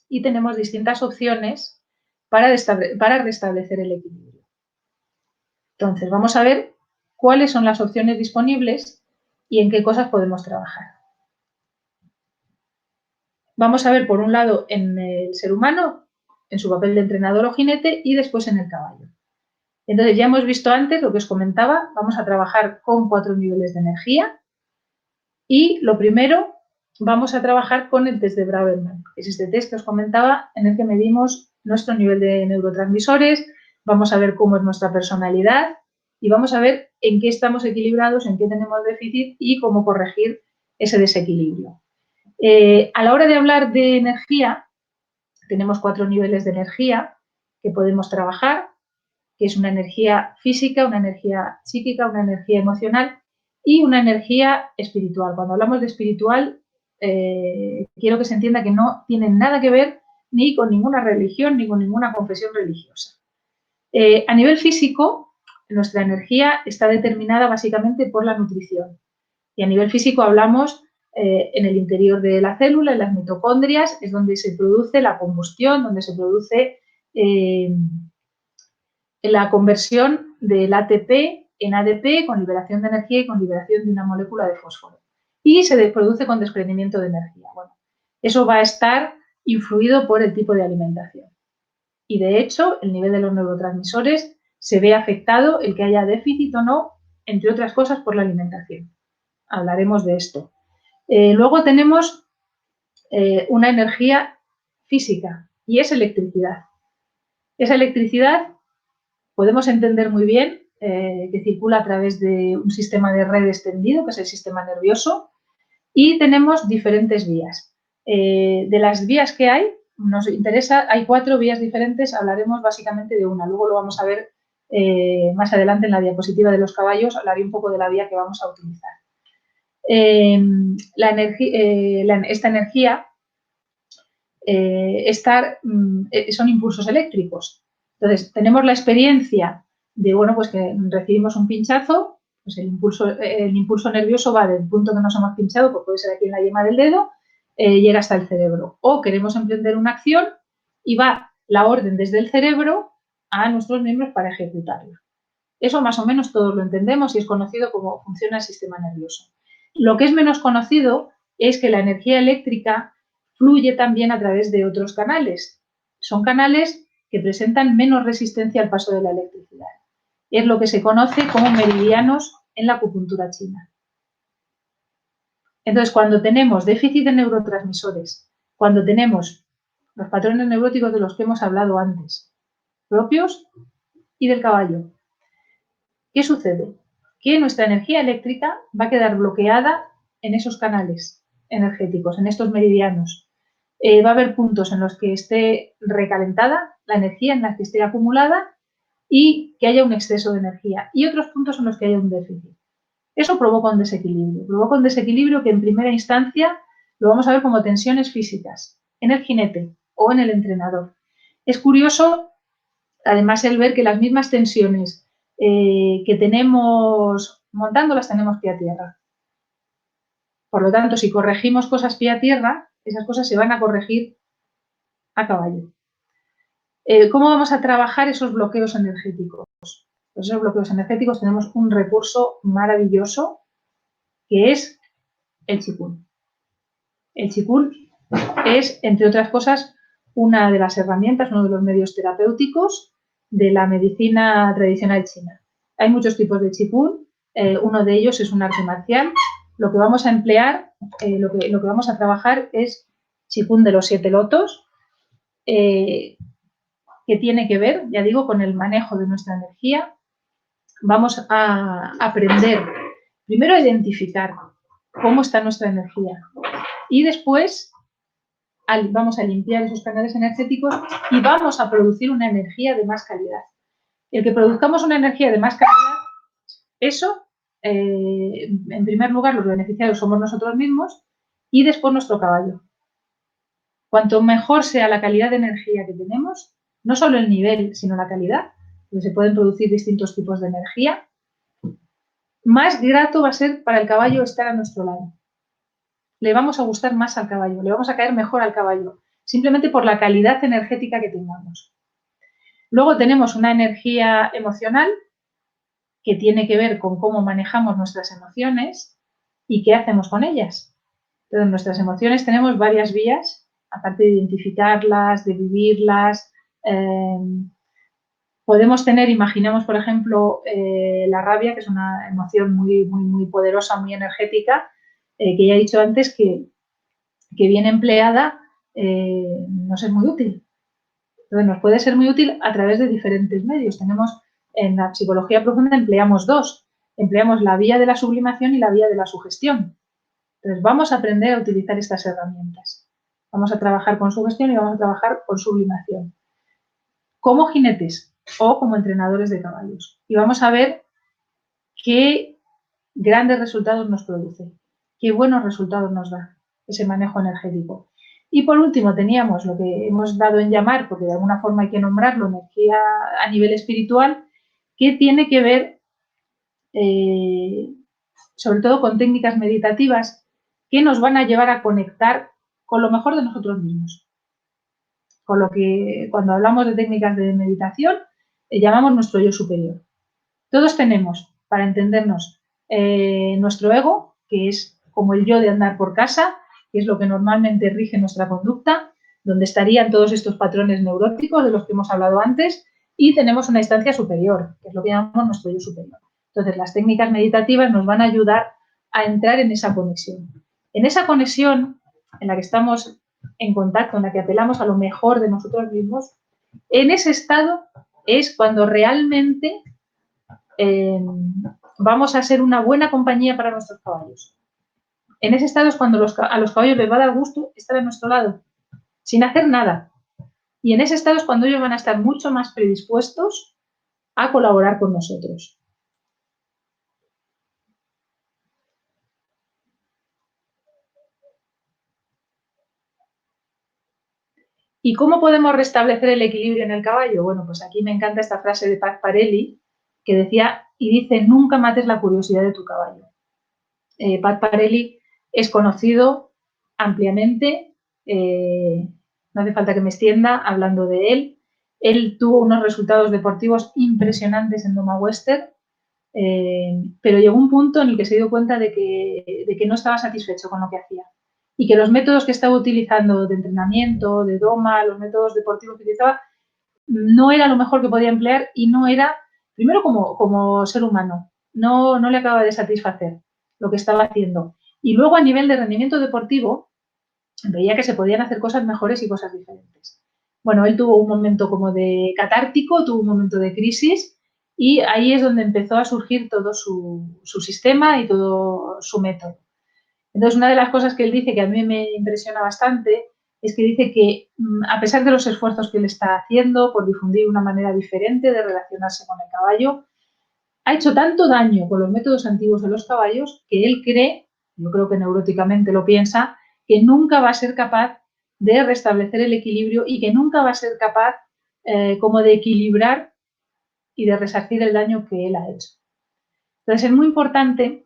y tenemos distintas opciones para restablecer el equilibrio. Entonces, vamos a ver cuáles son las opciones disponibles y en qué cosas podemos trabajar. Vamos a ver, por un lado, en el ser humano, en su papel de entrenador o jinete, y después en el caballo. Entonces, ya hemos visto antes lo que os comentaba, vamos a trabajar con 4 niveles de energía y lo primero, vamos a trabajar con el test de Braverman, que es este test que os comentaba en el que medimos nuestro nivel de neurotransmisores, vamos a ver cómo es nuestra personalidad y vamos a ver en qué estamos equilibrados, en qué tenemos déficit y cómo corregir ese desequilibrio. A la hora de hablar de energía, tenemos 4 niveles de energía que podemos trabajar, que es una energía física, una energía psíquica, una energía emocional y una energía espiritual. Cuando hablamos de espiritual, quiero que se entienda que no tiene nada que ver ni con ninguna religión ni con ninguna confesión religiosa. A nivel físico, nuestra energía está determinada básicamente por la nutrición. Y a nivel físico hablamos en el interior de la célula, en las mitocondrias, es donde se produce la combustión, donde se produce la conversión del ATP en ADP con liberación de energía y con liberación de una molécula de fósforo. Y se produce con desprendimiento de energía. Bueno, eso va a estar influido por el tipo de alimentación. Y de hecho, el nivel de los neurotransmisores se ve afectado, el que haya déficit o no, entre otras cosas, por la alimentación. Hablaremos de esto. Luego tenemos una energía física y es electricidad. Esa electricidad podemos entender muy bien que circula a través de un sistema de red extendido, que es el sistema nervioso, y tenemos diferentes vías. De las vías que hay, nos interesa, hay 4 vías diferentes, hablaremos básicamente de una, luego lo vamos a ver más adelante en la diapositiva de los caballos, hablaré un poco de la vía que vamos a utilizar. Esta energía son impulsos eléctricos. Entonces, tenemos la experiencia de, bueno, pues que recibimos un pinchazo, pues el impulso nervioso va del punto que nos hemos pinchado, pues puede ser aquí en la yema del dedo, llega hasta el cerebro. O queremos emprender una acción y va la orden desde el cerebro a nuestros miembros para ejecutarla. Eso más o menos todos lo entendemos y es conocido cómo funciona el sistema nervioso. Lo que es menos conocido es que la energía eléctrica fluye también a través de otros canales. Son canales que presentan menos resistencia al paso de la electricidad. Es lo que se conoce como meridianos en la acupuntura china. Entonces, cuando tenemos déficit de neurotransmisores, cuando tenemos los patrones neuróticos de los que hemos hablado antes, propios y del caballo, ¿qué sucede? Que nuestra energía eléctrica va a quedar bloqueada en esos canales energéticos, en estos meridianos. Va a haber puntos en los que esté recalentada la energía, en la que esté acumulada y que haya un exceso de energía, y otros puntos en los que haya un déficit. Eso provoca un desequilibrio que en primera instancia lo vamos a ver como tensiones físicas en el jinete o en el entrenador. Es curioso, además, el ver que las mismas tensiones que tenemos montando las tenemos pie a tierra. Por lo tanto, si corregimos cosas pie a tierra, esas cosas se van a corregir a caballo. ¿Cómo vamos a trabajar esos bloqueos energéticos? Pues esos bloqueos energéticos tenemos un recurso maravilloso que es el Qigong. El Qigong es, entre otras cosas, una de las herramientas, uno de los medios terapéuticos de la medicina tradicional china. Hay muchos tipos de Qigong, uno de ellos es un arte marcial. Lo que vamos a emplear, lo que vamos a trabajar es Qigong de los 7 lotos, que tiene que ver, ya digo, con el manejo de nuestra energía. Vamos a aprender primero a identificar cómo está nuestra energía y después vamos a limpiar esos canales energéticos y vamos a producir una energía de más calidad. El que produzcamos una energía de más calidad, eso, en primer lugar, los beneficiados somos nosotros mismos y después nuestro caballo. Cuanto mejor sea la calidad de energía que tenemos, no solo el nivel, sino la calidad, porque se pueden producir distintos tipos de energía, más grato va a ser para el caballo estar a nuestro lado. Le vamos a gustar más al caballo, le vamos a caer mejor al caballo, simplemente por la calidad energética que tengamos. Luego tenemos una energía emocional que tiene que ver con cómo manejamos nuestras emociones y qué hacemos con ellas. Entonces, nuestras emociones tenemos varias vías, aparte de identificarlas, de vivirlas. Podemos tener, imaginemos, por ejemplo, la rabia, que es una emoción muy poderosa, muy energética, que ya he dicho antes que bien empleada nos es muy útil. Entonces, nos puede ser muy útil a través de diferentes medios. Tenemos, en la psicología profunda empleamos dos. Empleamos la vía de la sublimación y la vía de la sugestión. Entonces, vamos a aprender a utilizar estas herramientas. Vamos a trabajar con sugestión y vamos a trabajar con sublimación. Como jinetes o como entrenadores de caballos. Y vamos a ver qué grandes resultados nos produce, qué buenos resultados nos da ese manejo energético. Y por último teníamos lo que hemos dado en llamar, porque de alguna forma hay que nombrarlo, energía a nivel espiritual, que tiene que ver sobre todo con técnicas meditativas que nos van a llevar a conectar con lo mejor de nosotros mismos. Con lo que cuando hablamos de técnicas de meditación llamamos nuestro yo superior. Todos tenemos, para entendernos, nuestro ego, que es como el yo de andar por casa, que es lo que normalmente rige nuestra conducta, donde estarían todos estos patrones neuróticos de los que hemos hablado antes, y tenemos una instancia superior, que es lo que llamamos nuestro yo superior. Entonces, las técnicas meditativas nos van a ayudar a entrar en esa conexión. En esa conexión en la que estamos en contacto, en la que apelamos a lo mejor de nosotros mismos, en ese estado es cuando realmente vamos a ser una buena compañía para nuestros caballos. En ese estado es cuando a los caballos les va a dar gusto estar a nuestro lado, sin hacer nada. Y en ese estado es cuando ellos van a estar mucho más predispuestos a colaborar con nosotros. ¿Y cómo podemos restablecer el equilibrio en el caballo? Bueno, pues aquí me encanta esta frase de Pat Parelli, que decía, y dice, nunca mates la curiosidad de tu caballo. Pat Parelli es conocido ampliamente, no hace falta que me extienda hablando de él. Él tuvo unos resultados deportivos impresionantes en Doma Western, pero llegó un punto en el que se dio cuenta de que no estaba satisfecho con lo que hacía y que los métodos que estaba utilizando de entrenamiento, de doma, los métodos deportivos que utilizaba, no era lo mejor que podía emplear y no era, primero como ser humano, no le acaba de satisfacer lo que estaba haciendo. Y luego a nivel de rendimiento deportivo, veía que se podían hacer cosas mejores y cosas diferentes. Bueno, él tuvo un momento como de catártico, tuvo un momento de crisis y ahí es donde empezó a surgir todo su sistema y todo su método. Entonces, una de las cosas que él dice que a mí me impresiona bastante es que dice que a pesar de los esfuerzos que él está haciendo por difundir una manera diferente de relacionarse con el caballo, ha hecho tanto daño con los métodos antiguos de los caballos que él cree, yo creo que neuróticamente lo piensa, que nunca va a ser capaz de restablecer el equilibrio y que nunca va a ser capaz como de equilibrar y de resarcir el daño que él ha hecho. Entonces es muy importante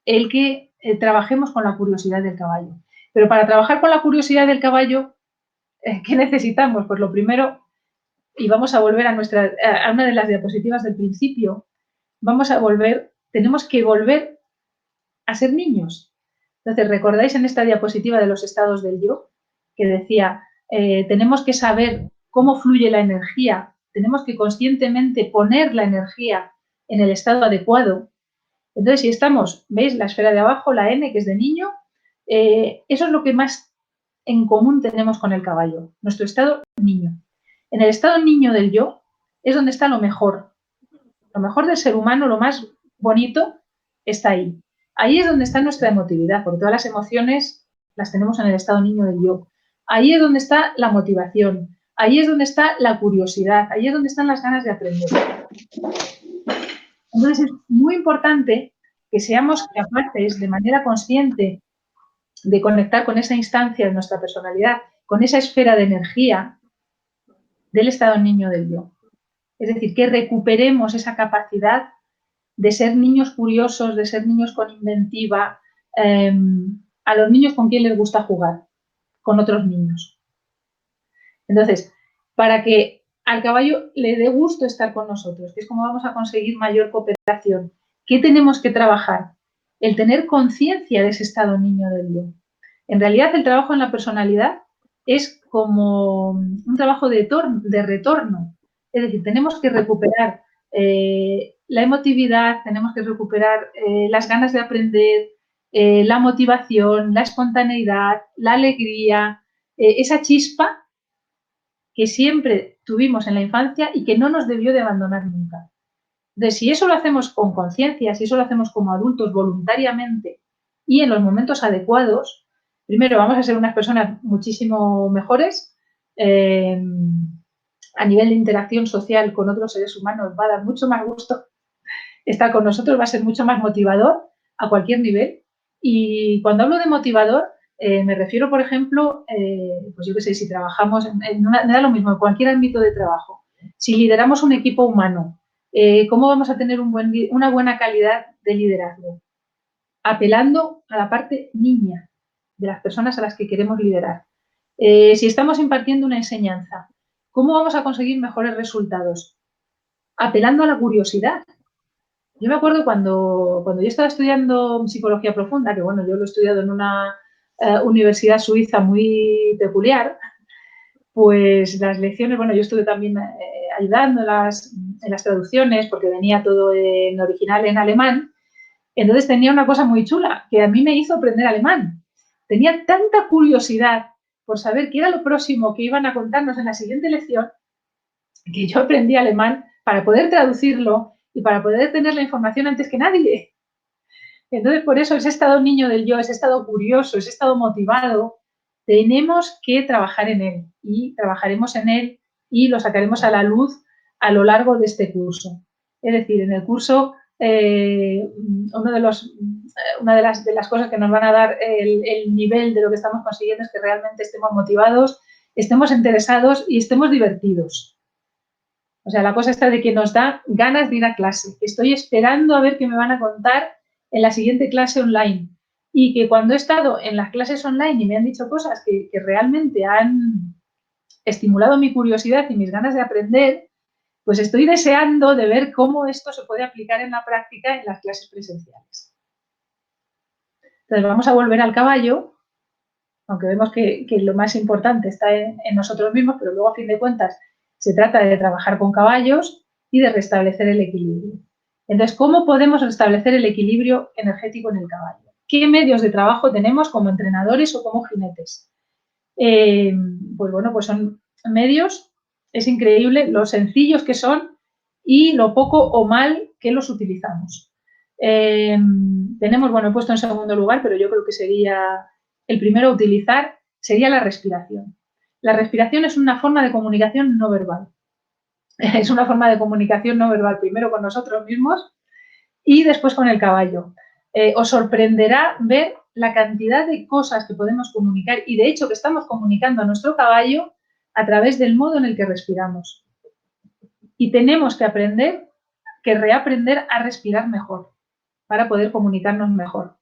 el que trabajemos con la curiosidad del caballo. Pero para trabajar con la curiosidad del caballo, ¿qué necesitamos? Pues lo primero, y vamos a volver a una de las diapositivas del principio, tenemos que volver a ser niños. Entonces, ¿recordáis en esta diapositiva de los estados del yo? Que decía, tenemos que saber cómo fluye la energía, tenemos que conscientemente poner la energía en el estado adecuado. Entonces, si estamos, ¿veis? La esfera de abajo, la N, que es de niño, eso es lo que más en común tenemos con el caballo, nuestro estado niño. En el estado niño del yo es donde está lo mejor del ser humano, lo más bonito, está ahí. Ahí es donde está nuestra emotividad, porque todas las emociones las tenemos en el estado niño del yo. Ahí es donde está la motivación, ahí es donde está la curiosidad, ahí es donde están las ganas de aprender. Entonces es muy importante que seamos capaces de manera consciente de conectar con esa instancia de nuestra personalidad, con esa esfera de energía del estado niño del yo. Es decir, que recuperemos esa capacidad de ser niños curiosos, de ser niños con inventiva, a los niños con quien les gusta jugar, con otros niños. Entonces, para que al caballo le dé gusto estar con nosotros, que es como vamos a conseguir mayor cooperación, ¿qué tenemos que trabajar? El tener conciencia de ese estado niño del yo. En realidad, el trabajo en la personalidad es como un trabajo de retorno. Es decir, tenemos que recuperar la emotividad, tenemos que recuperar las ganas de aprender, la motivación, la espontaneidad, la alegría, esa chispa que siempre tuvimos en la infancia y que no nos debió de abandonar nunca. Entonces, si eso lo hacemos con conciencia, si eso lo hacemos como adultos voluntariamente y en los momentos adecuados, primero vamos a ser unas personas muchísimo mejores, a nivel de interacción social con otros seres humanos va a dar mucho más gusto estar con nosotros, va a ser mucho más motivador a cualquier nivel. Y cuando hablo de motivador, me refiero, por ejemplo, pues yo qué sé, si trabajamos, me da lo mismo, en cualquier ámbito de trabajo. Si lideramos un equipo humano, ¿cómo vamos a tener una buena calidad de liderazgo? Apelando a la parte niña de las personas a las que queremos liderar. Si estamos impartiendo una enseñanza, ¿cómo vamos a conseguir mejores resultados? Apelando a la curiosidad. Yo me acuerdo cuando yo estaba estudiando psicología profunda, que bueno, yo lo he estudiado en una universidad suiza muy peculiar, pues las lecciones, bueno, yo estuve también ayudando en las traducciones porque venía todo en original en alemán. Entonces tenía una cosa muy chula que a mí me hizo aprender alemán. Tenía tanta curiosidad por saber qué era lo próximo que iban a contarnos en la siguiente lección que yo aprendí alemán para poder traducirlo y para poder tener la información antes que nadie. Entonces, por eso ese estado niño del yo, ese estado curioso, ese estado motivado, tenemos que trabajar en él y trabajaremos en él y lo sacaremos a la luz a lo largo de este curso. Es decir, en el curso, una de las cosas que nos van a dar el nivel de lo que estamos consiguiendo es que realmente estemos motivados, estemos interesados y estemos divertidos. O sea, la cosa está de que nos da ganas de ir a clase, que estoy esperando a ver qué me van a contar en la siguiente clase online. Y que cuando he estado en las clases online y me han dicho cosas que realmente han estimulado mi curiosidad y mis ganas de aprender, pues estoy deseando de ver cómo esto se puede aplicar en la práctica en las clases presenciales. Entonces vamos a volver al caballo, aunque vemos que lo más importante está en nosotros mismos, pero luego a fin de cuentas se trata de trabajar con caballos y de restablecer el equilibrio. Entonces, ¿cómo podemos restablecer el equilibrio energético en el caballo? ¿Qué medios de trabajo tenemos como entrenadores o como jinetes? Pues bueno, pues son medios, es increíble lo sencillos que son y lo poco o mal que los utilizamos. Tenemos, bueno, he puesto en segundo lugar, pero yo creo que sería el primero a utilizar, sería la respiración. La respiración es una forma de comunicación no verbal. Es una forma de comunicación no verbal, primero con nosotros mismos y después con el caballo. Os sorprenderá ver la cantidad de cosas que podemos comunicar y, de hecho, que estamos comunicando a nuestro caballo a través del modo en el que respiramos. Y tenemos que reaprender a respirar mejor para poder comunicarnos mejor.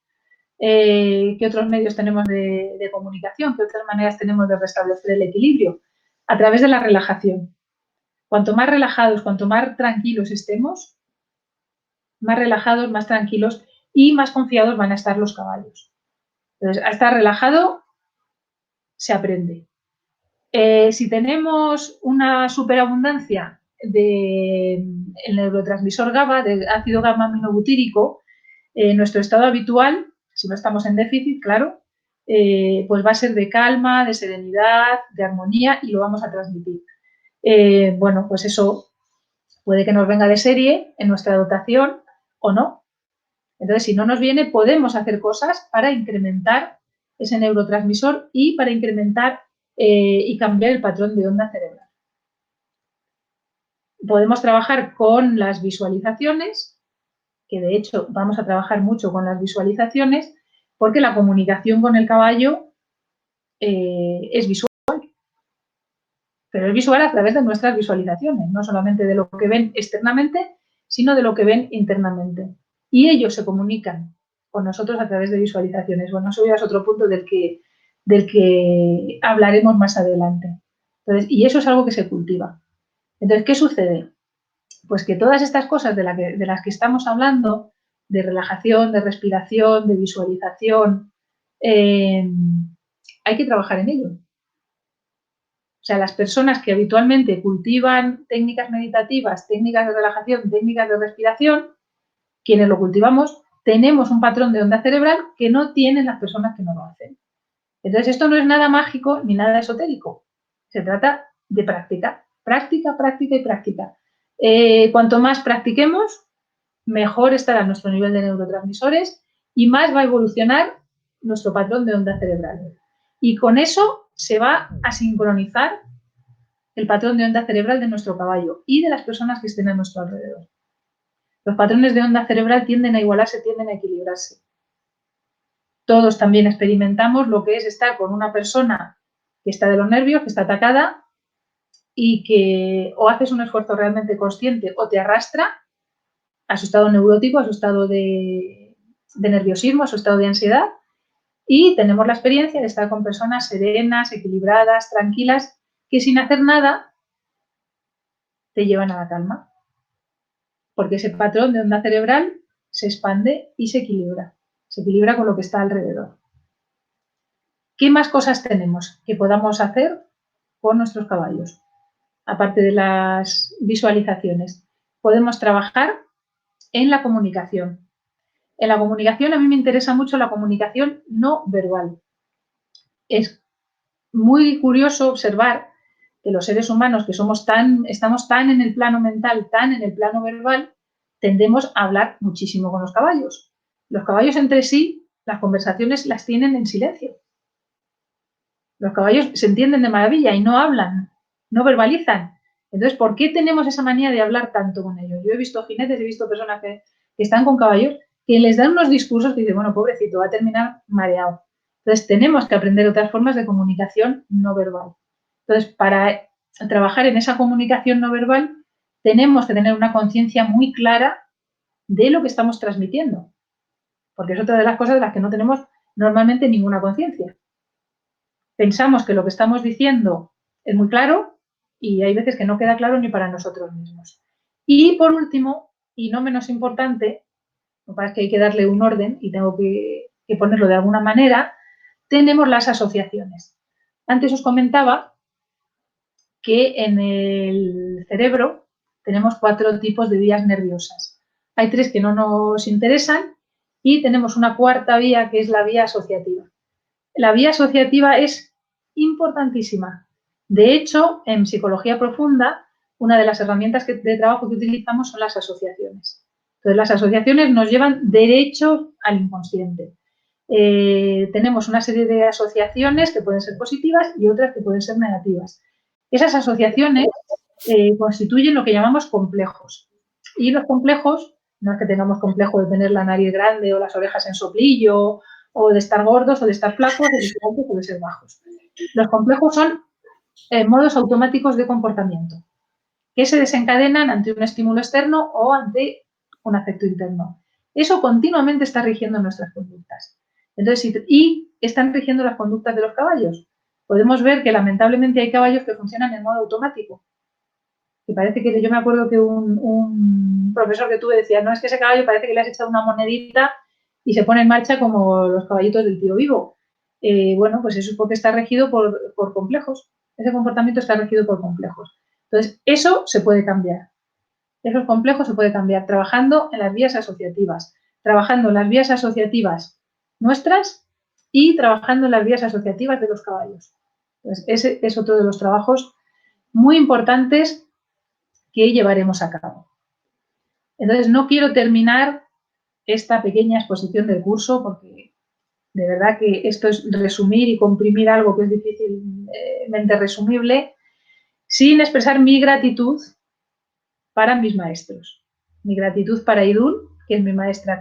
¿Qué otros medios tenemos de comunicación? ¿Qué otras maneras tenemos de restablecer el equilibrio? A través de la relajación. Cuanto más relajados, cuanto más tranquilos estemos, más relajados, más tranquilos y más confiados van a estar los caballos. Entonces, a estar relajado se aprende. Si tenemos una superabundancia del neurotransmisor GABA, del ácido gamma-aminobutírico, nuestro estado habitual, si no estamos en déficit, claro, pues va a ser de calma, de serenidad, de armonía y lo vamos a transmitir. Bueno, pues eso puede que nos venga de serie en nuestra dotación o no. Entonces, si no nos viene, podemos hacer cosas para incrementar ese neurotransmisor y para incrementar y cambiar el patrón de onda cerebral. Podemos trabajar con las visualizaciones, que de hecho vamos a trabajar mucho con las visualizaciones, porque la comunicación con el caballo es visual, pero es visual a través de nuestras visualizaciones, no solamente de lo que ven externamente, sino de lo que ven internamente. Y ellos se comunican con nosotros a través de visualizaciones. Bueno, eso ya es otro punto del que hablaremos más adelante. Entonces, y eso es algo que se cultiva. Entonces, ¿qué sucede? Pues que todas estas cosas de las que estamos hablando, de relajación, de respiración, de visualización, hay que trabajar en ello. O sea, las personas que habitualmente cultivan técnicas meditativas, técnicas de relajación, técnicas de respiración, quienes lo cultivamos, tenemos un patrón de onda cerebral que no tienen las personas que no lo hacen. Entonces, esto no es nada mágico ni nada esotérico. Se trata de práctica, práctica, práctica y práctica. Cuanto más practiquemos, mejor estará nuestro nivel de neurotransmisores y más va a evolucionar nuestro patrón de onda cerebral. Y con eso se va a sincronizar el patrón de onda cerebral de nuestro caballo y de las personas que estén a nuestro alrededor. Los patrones de onda cerebral tienden a igualarse, tienden a equilibrarse. Todos también experimentamos lo que es estar con una persona que está de los nervios, que está atacada y que o haces un esfuerzo realmente consciente o te arrastra a su estado neurótico, a su estado de nerviosismo, a su estado de ansiedad. Y tenemos la experiencia de estar con personas serenas, equilibradas, tranquilas, que sin hacer nada te llevan a la calma. Porque ese patrón de onda cerebral se expande y se equilibra. Se equilibra con lo que está alrededor. ¿Qué más cosas tenemos que podamos hacer con nuestros caballos? Aparte de las visualizaciones, podemos trabajar en la comunicación. En la comunicación a mí me interesa mucho la comunicación no verbal. Es muy curioso observar que los seres humanos que estamos tan en el plano mental, tan en el plano verbal, tendemos a hablar muchísimo con los caballos. Los caballos entre sí, las conversaciones las tienen en silencio. Los caballos se entienden de maravilla y no hablan, no verbalizan. Entonces, ¿por qué tenemos esa manía de hablar tanto con ellos? Yo he visto jinetes, he visto personas que están con caballos que les dan unos discursos que dicen, bueno, pobrecito, va a terminar mareado. Entonces, tenemos que aprender otras formas de comunicación no verbal. Entonces, para trabajar en esa comunicación no verbal, tenemos que tener una conciencia muy clara de lo que estamos transmitiendo. Porque es otra de las cosas de las que no tenemos normalmente ninguna conciencia. Pensamos que lo que estamos diciendo es muy claro y hay veces que no queda claro ni para nosotros mismos. Y por último, y no menos importante, me parece que hay que darle un orden y tengo que ponerlo de alguna manera, tenemos las asociaciones. Antes os comentaba que en el cerebro tenemos 4 tipos de vías nerviosas. Hay 3 que no nos interesan y tenemos una cuarta vía que es la vía asociativa. La vía asociativa es importantísima. De hecho, en psicología profunda, una de las herramientas de trabajo que utilizamos son las asociaciones. Entonces, las asociaciones nos llevan derecho al inconsciente. Tenemos una serie de asociaciones que pueden ser positivas y otras que pueden ser negativas. Esas asociaciones constituyen lo que llamamos complejos. Y los complejos, no es que tengamos complejo de tener la nariz grande o las orejas en soplillo o de estar gordos, o de estar flacos, o de ser altos, o de ser bajos. Los complejos son modos automáticos de comportamiento que se desencadenan ante un estímulo externo o ante un afecto interno. Eso continuamente está rigiendo nuestras conductas. Entonces, y están rigiendo las conductas de los caballos. Podemos ver que lamentablemente hay caballos que funcionan en modo automático. Que parece que, yo me acuerdo que un profesor que tuve decía, no, es que ese caballo parece que le has echado una monedita y se pone en marcha como los caballitos del tío Vivo. Bueno, pues eso es porque está regido por complejos. Ese comportamiento está regido por complejos. Entonces, eso se puede cambiar. Esos complejos se puede cambiar trabajando en las vías asociativas, trabajando en las vías asociativas nuestras y trabajando en las vías asociativas de los caballos. Entonces, ese es otro de los trabajos muy importantes que llevaremos a cabo. Entonces, no quiero terminar esta pequeña exposición del curso porque de verdad que esto es resumir y comprimir algo que es difícilmente resumible sin expresar mi gratitud para mis maestros. Mi gratitud para Idún, que es mi maestra